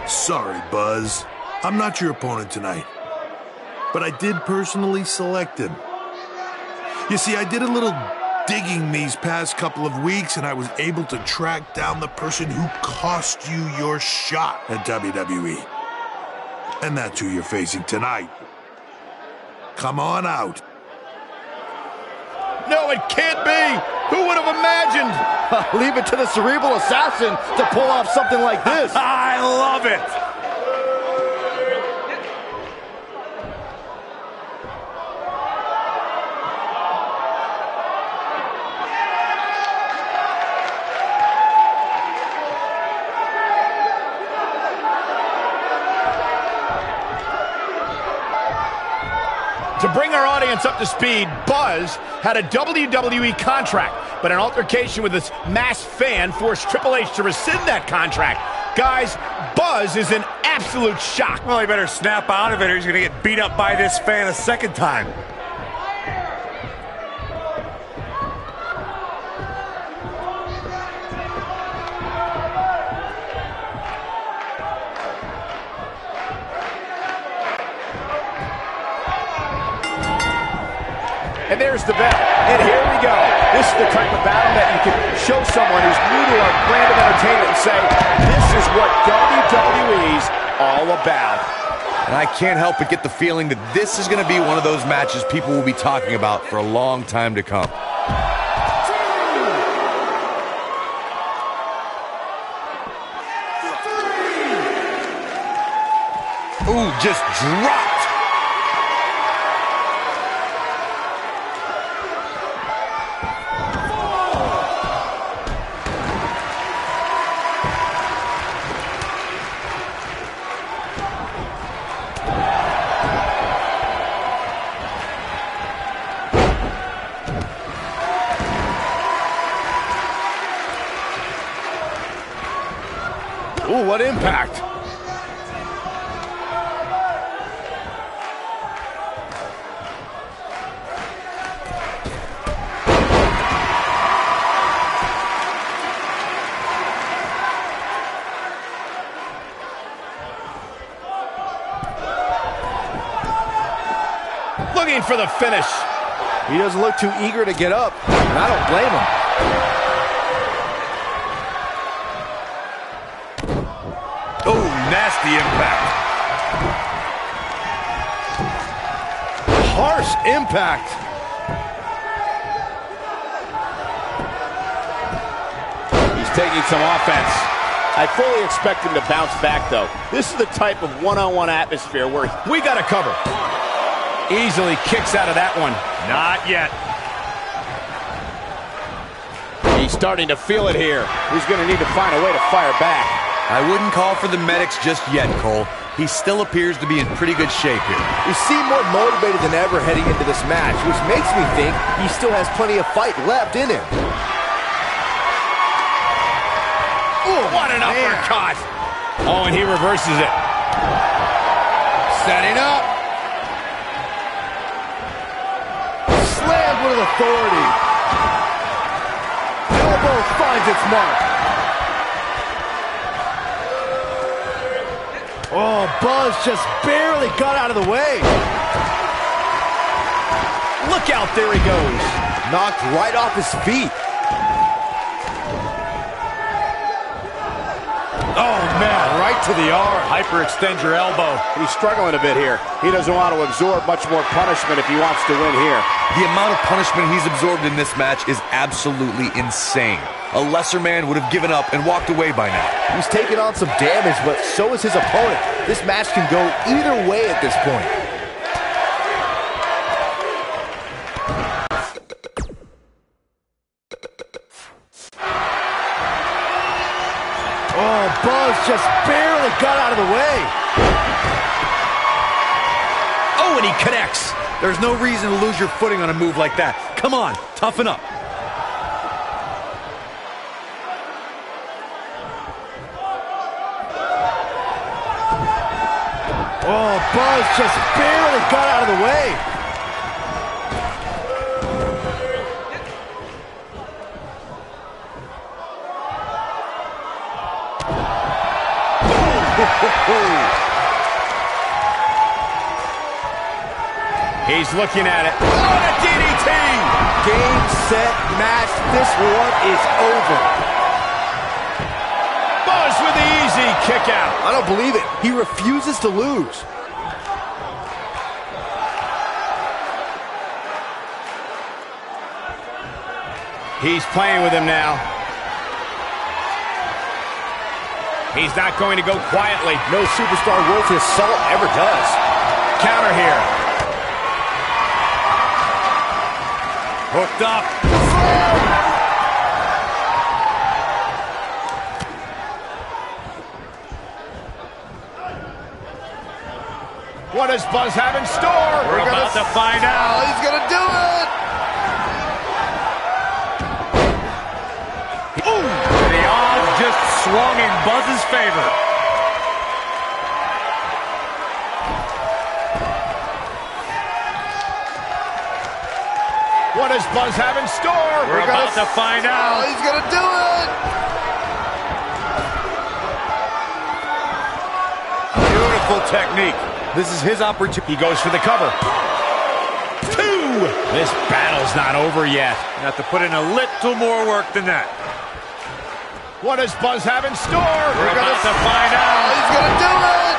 Sorry, Buzz. I'm not your opponent tonight. But I did personally select him. You see, I did a little digging these past couple of weeks, and I was able to track down the person who cost you your shot at WWE. And that's who you're facing tonight. Come on out. No, it can't be! Who would have imagined? Leave it to the cerebral assassin to pull off something like this. I love it! To bring our audience up to speed, Buzz had a WWE contract, but an altercation with this masked fan forced Triple H to rescind that contract. Guys, Buzz is in absolute shock. Well, he better snap out of it or he's going to get beat up by this fan a second time. And there's the bell. And here we go. This is the type of battle that you can show someone who's new to our brand of entertainment and say, this is what WWE's all about. And I can't help but get the feeling that this is going to be one of those matches people will be talking about for a long time to come. Ooh, just dropped. Ooh, what impact. Looking for the finish. He doesn't look too eager to get up, and I don't blame him. Oh, nasty impact. Harsh impact. He's taking some offense. I fully expect him to bounce back, though. This is the type of one-on-one atmosphere where we got to cover. Easily kicks out of that one. Not yet. He's starting to feel it here. He's going to need to find a way to fire back. I wouldn't call for the medics just yet, Cole. He still appears to be in pretty good shape here. He seemed more motivated than ever heading into this match, which makes me think he still has plenty of fight left in him. Ooh, what an uppercut! Oh, and he reverses it. Setting up. Slammed with authority. Elbow finds its mark. Oh, Buzz just barely got out of the way. Look out, there he goes. Knocked right off his feet. Oh, man, Right to the arm. Hyperextend your elbow. he's struggling a bit here. He doesn't want to absorb much more punishment if he wants to win here. The amount of punishment he's absorbed in this match is absolutely insane. A lesser man would have given up and walked away by now. He's taking on some damage, but so is his opponent. This match can go either way at this point. Oh, Buzz just barely got out of the way. Oh, and he connects. There's no reason to lose your footing on a move like that. Come on, toughen up. Oh, Buzz just barely got out of the way. He's looking at it. Oh, the DDT! Game, set, match. This one is over. Buzz with the easy kick out. I don't believe it. He refuses to lose. He's playing with him now. He's not going to go quietly. No superstar worth his salt ever does. Counter here. Hooked up. What does Buzz have in store? We're about to find out. He's gonna do it. The odds just swung in Buzz's favor. What does Buzz have in store? We're about to find out. He's gonna do it. Beautiful technique. This is his opportunity. He goes for the cover. 2! This battle's not over yet. You have to put in a little more work than that. What does Buzz have in store? We're about to find out. He's gonna do it.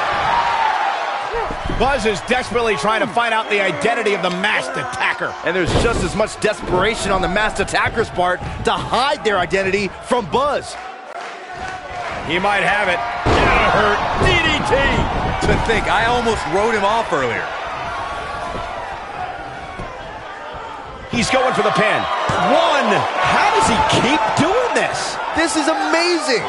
Buzz is desperately trying to find out the identity of the masked attacker. And there's just as much desperation on the masked attacker's part to hide their identity from Buzz. He might have it. That'll hurt. DDT! To think, I almost wrote him off earlier. He's going for the pin. 1! How does he keep doing this? This is amazing.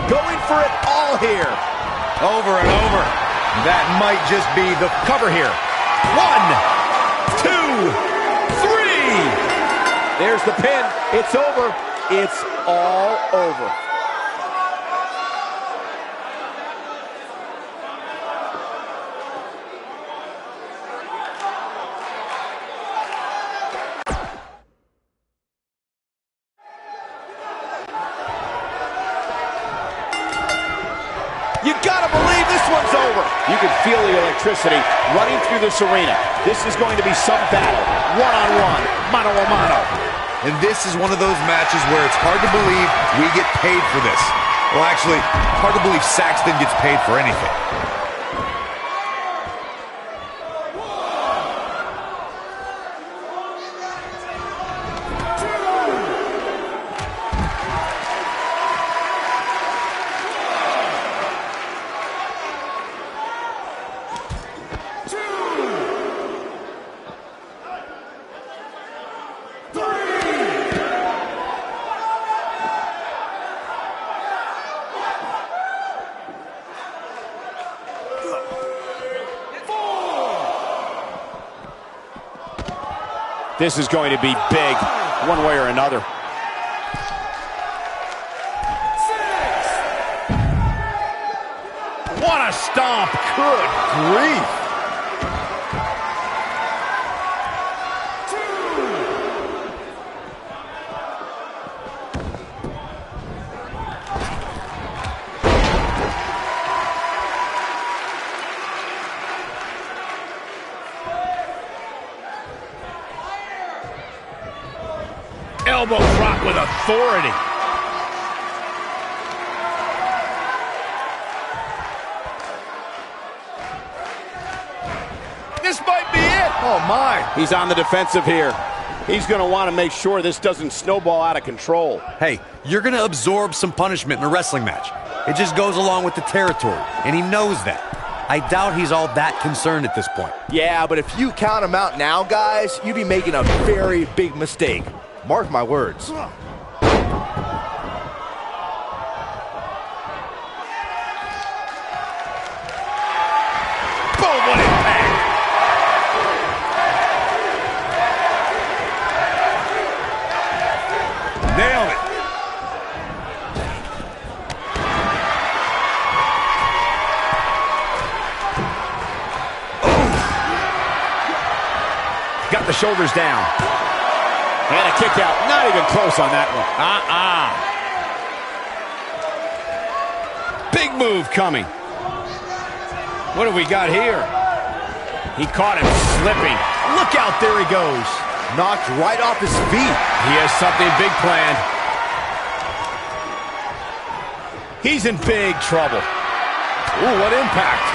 Going for it all here. Over and over. That might just be the Cover here. 1, 2, 3. There's the pin. It's over. It's all over. You gotta believe this one's over. You can feel the electricity running through this arena. This is going to be some battle. One-on-one, mano-a-mano. And this is one of those matches where it's hard to believe we get paid for this. Well, actually, hard to believe Saxton gets paid for anything. This is going to be big. one way or another. What a stomp. Good grief. Elbow drop with authority. This might be it. Oh, my. He's on the defensive here. He's going to want to make sure this doesn't snowball out of control. Hey, you're going to absorb some punishment in a wrestling match. It just goes along with the territory, and he knows that. I doubt he's all that concerned at this point. Yeah, but if you count him out now, guys, you'd be making a very big mistake. Mark my words. Boom, what impact! Nailed it. Got the shoulders down. And a kick out. Not even close on that one. Big move coming. What do we got here? He caught him slipping. Look out, there he goes. Knocked right off his feet. He has something big planned. He's in big trouble. Ooh, what impact.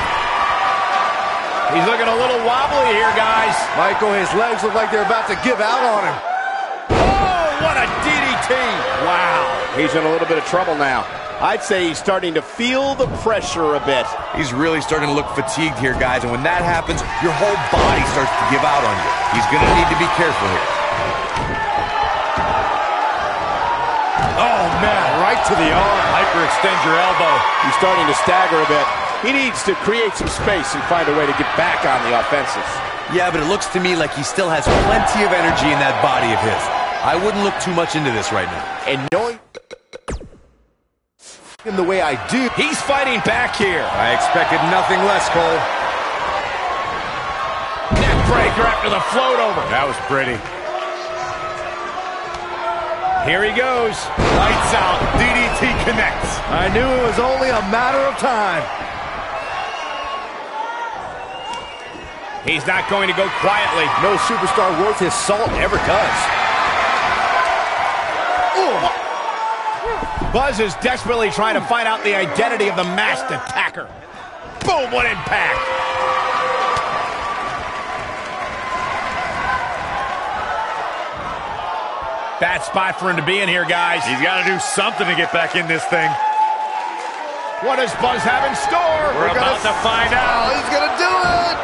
He's looking a little wobbly here, guys. Michael, his legs look like they're about to give out on him. What a DDT! Wow. He's in a little bit of trouble now. I'd say he's starting to feel the pressure a bit. He's really starting to look fatigued here, guys, and when that happens, your whole body starts to give out on you. He's going to need to be careful here. Oh, man, right to the arm. Hyperextend your elbow. He's starting to stagger a bit. He needs to create some space and find a way to get back on the offensive. Yeah, but it looks to me like he still has plenty of energy in that body of his. I wouldn't look too much into this right now. And knowing him the way I do, he's fighting back here. I expected nothing less, Cole. Neck breaker after the float over. That was pretty. Here he goes. Lights out. DDT connects. I knew it was only a matter of time. He's not going to go quietly. No superstar worth his salt ever does. Buzz is desperately trying to find out the identity of the masked attacker. Boom, what impact! Bad spot for him to be in here, guys. He's got to do something to get back in this thing. What does Buzz have in store? We're about to find out. He's going to do it!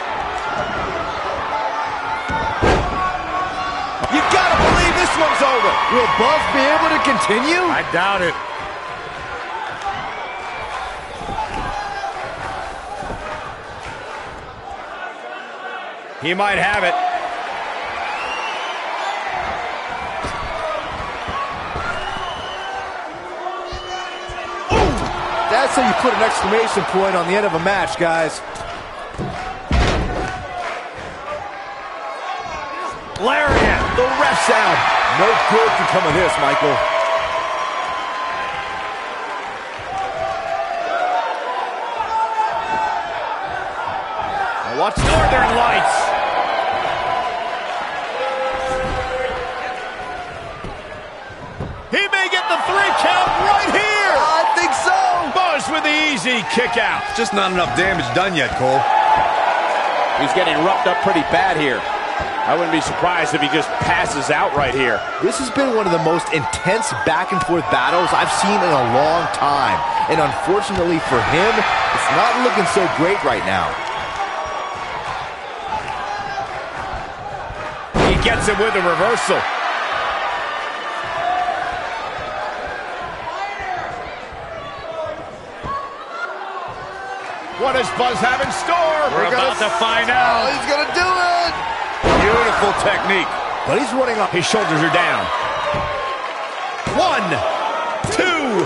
You got to believe this one's over. Will Buzz be able to continue? I doubt it. He might have it. That's how you put an exclamation point on the end of a match, guys. Lariat, the ref's out. No good can come of this, Michael. Now watch Northern Lights. He may get the 3 count right here. I think so. Buzz with the easy kick out. Just not enough damage done yet, Cole. He's getting roughed up pretty bad here. I wouldn't be surprised if he just passes out right here. This has been one of the most intense back-and-forth battles I've seen in a long time. And unfortunately for him, it's not looking so great right now. He gets it with a reversal. What does Buzz have in store? We're about to find out. Oh, he's going to do it. Beautiful technique. But he's running up. His shoulders are down. 1, 2,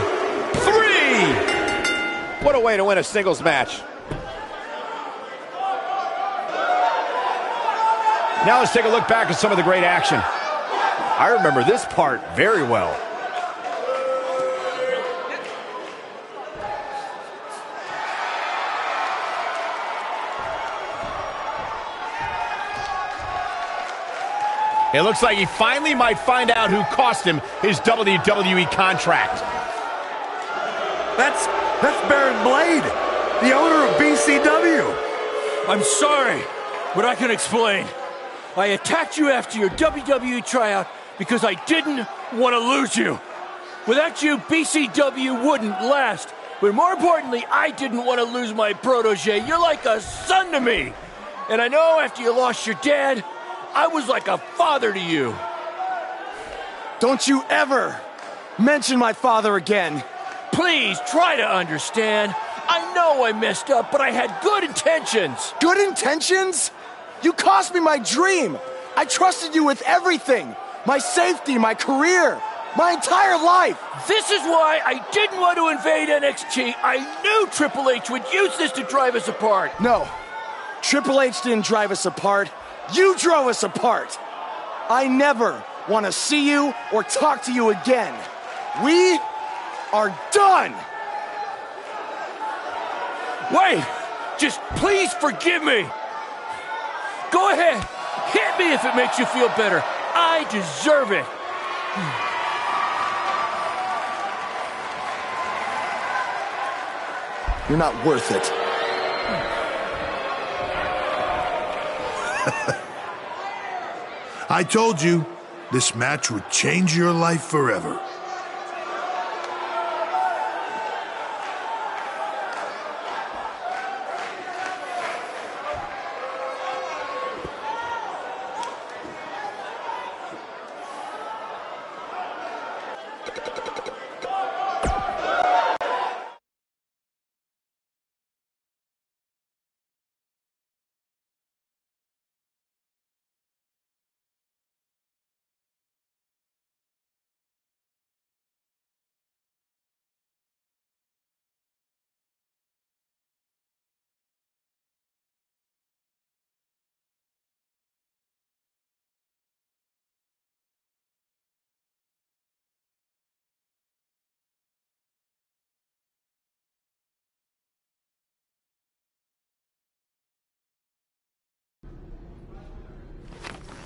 3. What a way to win a singles match. Now let's take a look back at some of the great action. I remember this part very well. It looks like he finally might find out who cost him his WWE contract. That's Baron Blade, the owner of BCW. I'm sorry, but I can explain. I attacked you after your WWE tryout because I didn't want to lose you. Without you, BCW wouldn't last. But more importantly, I didn't want to lose my protege. You're like a son to me. And I know after you lost your dad, I was like a father to you. Don't you ever mention my father again. Please try to understand. I know I messed up, but I had good intentions. Good intentions? You cost me my dream. I trusted you with everything. My safety, my career, my entire life. This is why I didn't want to invade NXT. I knew Triple H would use this to drive us apart. No, Triple H didn't drive us apart. You drove us apart. I never want to see you or talk to you again. We are done. Wait, just please forgive me. Go ahead, hit me if it makes you feel better. I deserve it. You're not worth it. I told you, this match would change your life forever.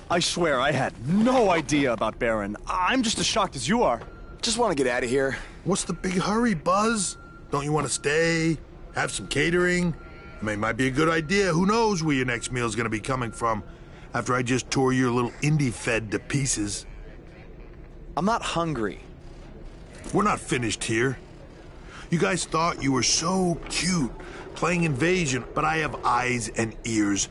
I swear I had no idea about Baron. I'm just as shocked as you are. Just want to get out of here. What's the big hurry, Buzz? Don't you want to stay? Have some catering? I mean, it might be a good idea. Who knows where your next meal's going to be coming from after I just tore your little indie fed to pieces. I'm not hungry. We're not finished here. You guys thought you were so cute playing Invasion, but I have eyes and ears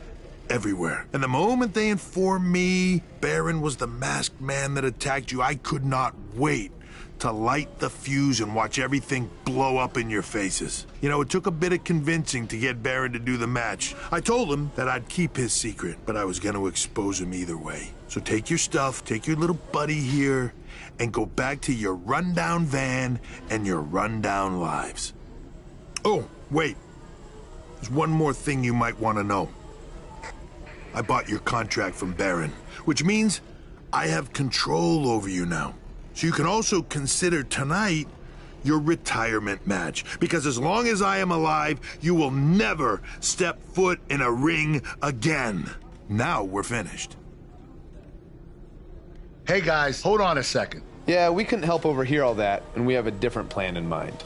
everywhere. And the moment they informed me Baron was the masked man that attacked you, I could not wait to light the fuse and watch everything blow up in your faces. You know, it took a bit of convincing to get Baron to do the match. I told him that I'd keep his secret, but I was going to expose him either way. So take your stuff, take your little buddy here, and go back to your rundown van and your rundown lives. Oh, wait. There's one more thing you might want to know. I bought your contract from Baron, which means I have control over you now. So you can also consider tonight your retirement match, because as long as I am alive, you will never step foot in a ring again. Now we're finished. Hey guys, hold on a second. Yeah, we couldn't help overhear all that, and we have a different plan in mind.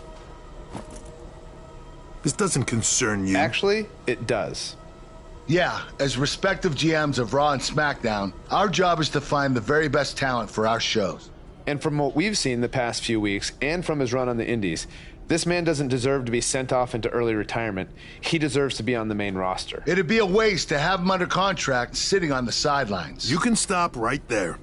This doesn't concern you. Actually, it does. Yeah, as respective GMs of Raw and SmackDown, our job is to find the very best talent for our shows. And from what we've seen the past few weeks, and from his run on the Indies, this man doesn't deserve to be sent off into early retirement. He deserves to be on the main roster. It'd be a waste to have him under contract sitting on the sidelines. You can stop right there.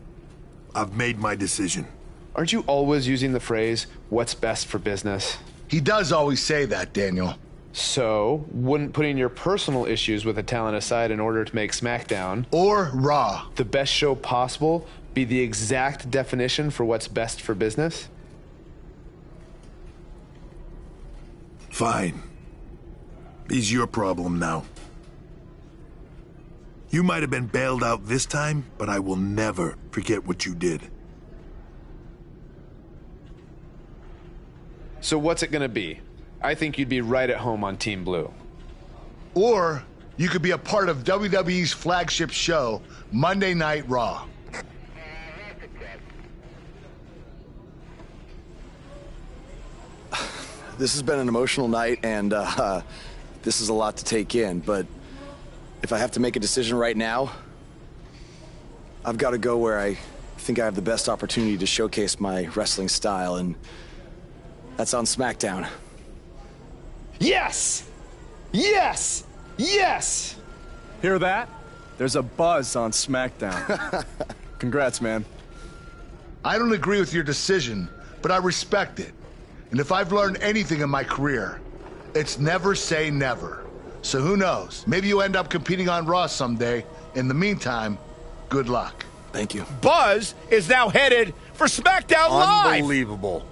I've made my decision. Aren't you always using the phrase, what's best for business? He does always say that, Daniel. So, wouldn't putting your personal issues with the talent aside in order to make SmackDown or Raw the best show possible be the exact definition for what's best for business? Fine. It's your problem now. You might have been bailed out this time, but I will never forget what you did. So what's it gonna be? I think you'd be right at home on Team Blue. Or you could be a part of WWE's flagship show, Monday Night Raw. This has been an emotional night, and this is a lot to take in, but if I have to make a decision right now, I've got to go where I think I have the best opportunity to showcase my wrestling style, and that's on SmackDown. Yes! Yes! Yes! Hear that? There's a buzz on SmackDown. Congrats, man. I don't agree with your decision, but I respect it. And if I've learned anything in my career, it's never say never. So who knows? Maybe you'll end up competing on Raw someday. In the meantime, good luck. Thank you. Buzz is now headed for SmackDown Live. Unbelievable.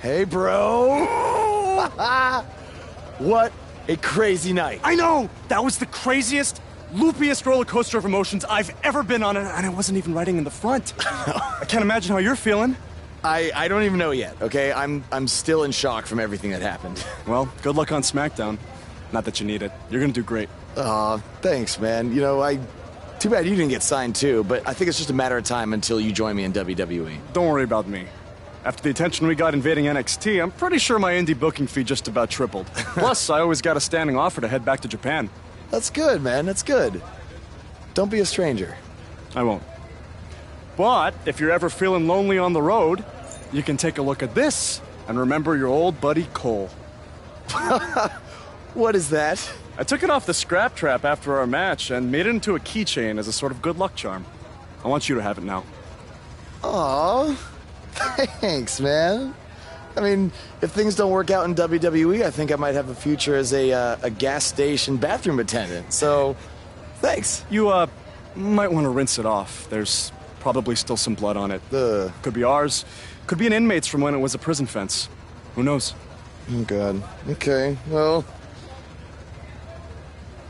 Hey, bro. What a crazy night. I know! That was the craziest, loopiest roller coaster of emotions I've ever been on, and I wasn't even riding in the front. I can't imagine how you're feeling. I don't even know yet, okay? I'm still in shock from everything that happened. Well, good luck on SmackDown. Not that you need it. You're gonna do great. Aw, thanks, man. You know, too bad you didn't get signed too, but I think it's just a matter of time until you join me in WWE. Don't worry about me. After the attention we got invading NXT, I'm pretty sure my indie booking fee just about tripled. Plus, I always got a standing offer to head back to Japan. That's good, man. That's good. Don't be a stranger. I won't. But if you're ever feeling lonely on the road, you can take a look at this and remember your old buddy Cole. What is that? I took it off the scrap trap after our match and made it into a keychain as a sort of good luck charm. I want you to have it now. Aw, thanks, man. I mean, if things don't work out in WWE, I think I might have a future as a gas station bathroom attendant. So, thanks. You, might want to rinse it off. There's probably still some blood on it. Could be ours. Could be an inmate's from when it was a prison fence. Who knows? Oh, God. Okay, well,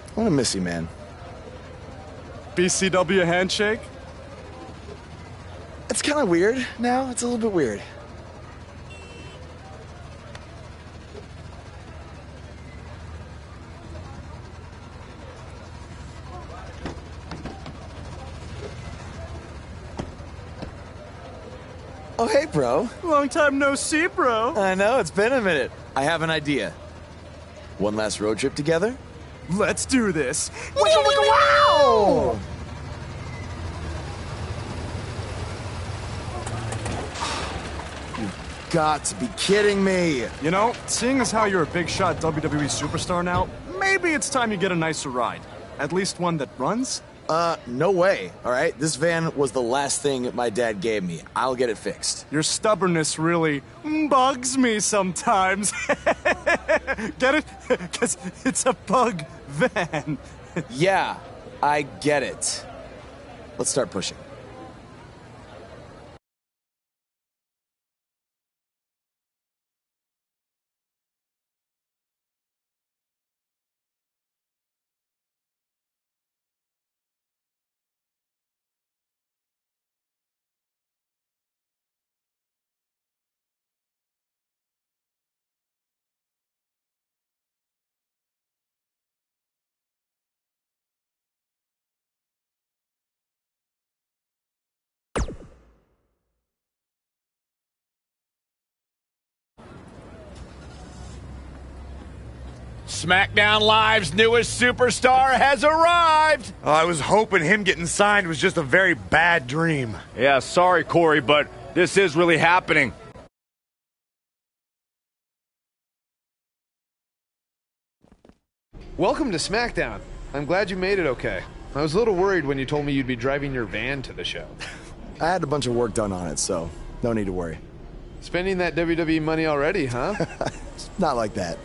I'm gonna miss you, man. BCW handshake? It's kind of weird now. It's a little bit weird. Oh, hey, bro. Long time no see, bro. I know, it's been a minute. I have an idea. One last road trip together? Let's do this. Wow! You've got to be kidding me. You know, seeing as how you're a big shot WWE superstar now, maybe it's time you get a nicer ride. At least one that runs? No way, all right? This van was the last thing my dad gave me. I'll get it fixed. Your stubbornness really bugs me sometimes. Get it? Because it's a bug van. Yeah, I get it. Let's start pushing. SmackDown Live's newest superstar has arrived. I was hoping him getting signed was just a very bad dream. Yeah, sorry, Corey, but this is really happening. Welcome to SmackDown. I'm glad you made it okay. I was a little worried when you told me you'd be driving your van to the show. I had a bunch of work done on it, so no need to worry. Spending that WWE money already, huh? It's not like that.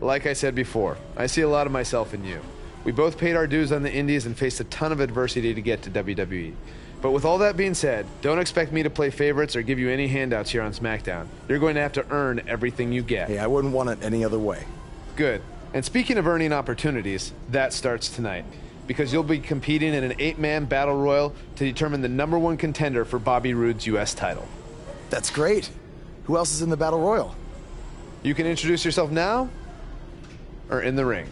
Like I said before, I see a lot of myself in you. We both paid our dues on the indies and faced a ton of adversity to get to WWE. But with all that being said, don't expect me to play favorites or give you any handouts here on SmackDown. You're going to have to earn everything you get. Hey, I wouldn't want it any other way. Good. And speaking of earning opportunities, that starts tonight. Because you'll be competing in an 8-man battle royal to determine the #1 contender for Bobby Roode's U.S. title. That's great. Who else is in the battle royal? You can introduce yourself now or in the ring.